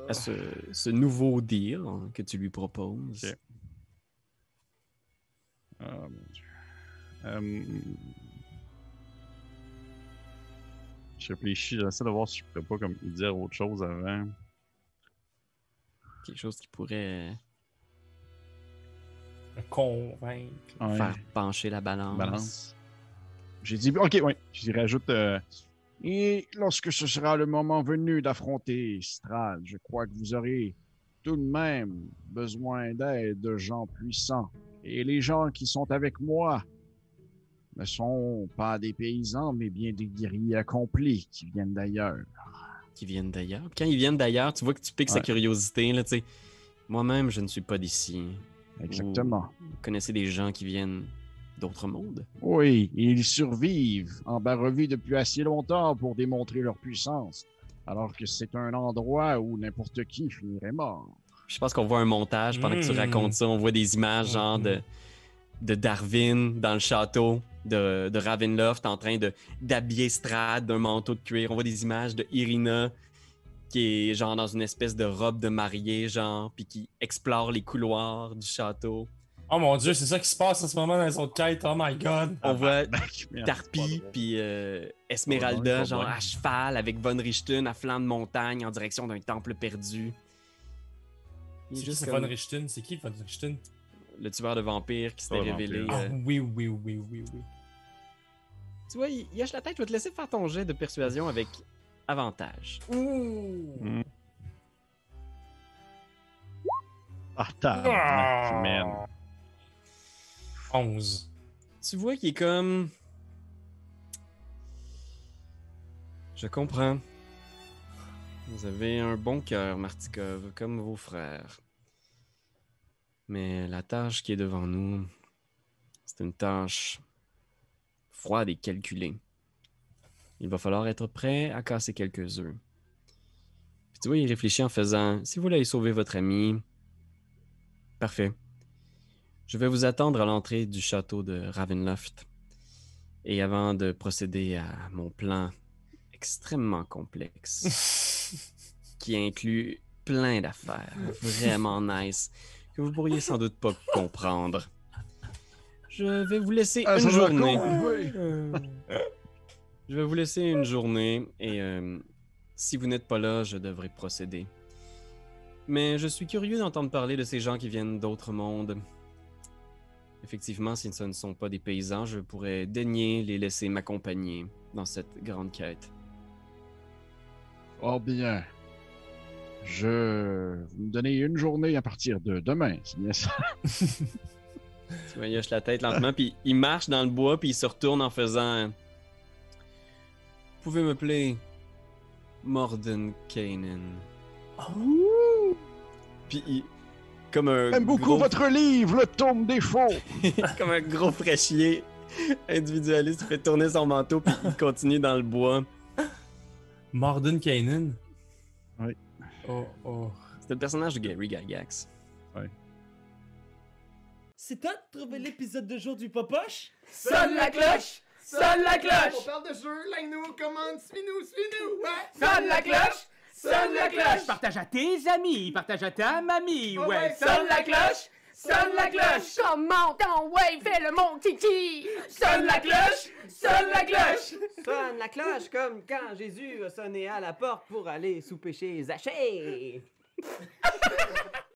Speaker 1: À ce nouveau deal que tu lui proposes.
Speaker 3: Okay. Oh mon Dieu. Je réfléchis, j'essaie de voir si je pourrais pas comme dire autre chose avant.
Speaker 1: Quelque chose qui pourrait
Speaker 2: convaincre.
Speaker 1: faire pencher la balance.
Speaker 3: J'ai dit, ok, oui. J'y rajoute. Et lorsque ce sera le moment venu d'affronter Strad, je crois que vous aurez tout de même besoin d'aide de gens puissants. Et les gens qui sont avec moi ne sont pas des paysans, mais bien des guerriers accomplis qui viennent d'ailleurs.
Speaker 1: Qui viennent d'ailleurs. Quand ils viennent d'ailleurs, tu vois que tu piques sa curiosité. Là, tu sais. Moi-même, je ne suis pas d'ici.
Speaker 3: Exactement.
Speaker 1: Vous connaissez des gens qui viennent d'autres mondes.
Speaker 3: Oui, ils survivent en Barovie depuis assez longtemps pour démontrer leur puissance, alors que c'est un endroit où n'importe qui finirait mort.
Speaker 1: Je pense qu'on voit un montage pendant que tu racontes ça. On voit des images genre de Darwin dans le château de Ravenloft en train d'habiller Strahd d'un manteau de cuir. On voit des images de Irina qui est genre dans une espèce de robe de mariée, genre, puis qui explore les couloirs du château.
Speaker 2: Oh mon dieu, c'est ça qui se passe en ce moment dans les autres quêtes, oh my god!
Speaker 1: On voit Tarpi puis Esmeralda, genre à cheval avec Von Richten à flanc de montagne en direction d'un temple perdu.
Speaker 2: C'est qui Von Richten? C'est qui Von Richten?
Speaker 1: Le tueur de vampires qui s'était révélé.
Speaker 2: Ah oui.
Speaker 1: Tu vois, il hoche la tête, je vais te laisser faire ton jet de persuasion avec avantage.
Speaker 2: Ouh!
Speaker 3: Ah, tabarnak, man.
Speaker 2: 11.
Speaker 1: Tu vois qu'il est comme... Je comprends. Vous avez un bon cœur, Martikov, comme vos frères. Mais la tâche qui est devant nous, c'est une tâche froide et calculée. Il va falloir être prêt à casser quelques œufs. Puis tu vois, il réfléchit en faisant « Si vous voulez aller sauver votre ami, parfait. Je vais vous attendre à l'entrée du château de Ravenloft. Et avant de procéder à mon plan extrêmement complexe, qui inclut plein d'affaires vraiment nice, que vous pourriez sans doute pas comprendre, je vais vous laisser une journée. Je vais vous laisser une journée et si vous n'êtes pas là, je devrais procéder. Mais je suis curieux d'entendre parler de ces gens qui viennent d'autres mondes. Effectivement, si ce ne sont pas des paysans, je pourrais daigner les laisser m'accompagner dans cette grande quête.
Speaker 3: Oh bien. Vous me donnez une journée à partir de demain, c'est bien ça?
Speaker 1: Tu vois, il hoche la tête lentement, puis il marche dans le bois, puis il se retourne en faisant... Vous pouvez m'appeler Mordenkainen.
Speaker 3: Oh.
Speaker 1: Puis comme un
Speaker 3: J'aime beaucoup votre livre, le tome des faux.
Speaker 1: Comme un gros fraîchier individualiste, il fait tourner son manteau, puis il continue dans le bois.
Speaker 2: Mordenkainen?
Speaker 3: Oui.
Speaker 2: Oh.
Speaker 1: C'était le personnage de Gary Gygax.
Speaker 3: Oui.
Speaker 4: C'est toi de trouver l'épisode de jour du Popoche?
Speaker 5: Sonne la cloche! Sonne la cloche!
Speaker 6: On parle de jeu, like-nous, commande, suis-nous! Ouais.
Speaker 5: Sonne la cloche! Sonne la cloche!
Speaker 4: Partage à tes amis, partage à ta mamie,
Speaker 6: Oh ouais,
Speaker 5: Sonne la cloche! Sonne la cloche!
Speaker 7: Comment ton ouais, fais le mon titi!
Speaker 5: Sonne la cloche! Sonne la cloche!
Speaker 8: Sonne la cloche comme quand Jésus a sonné à la porte pour aller souper chez Zachée.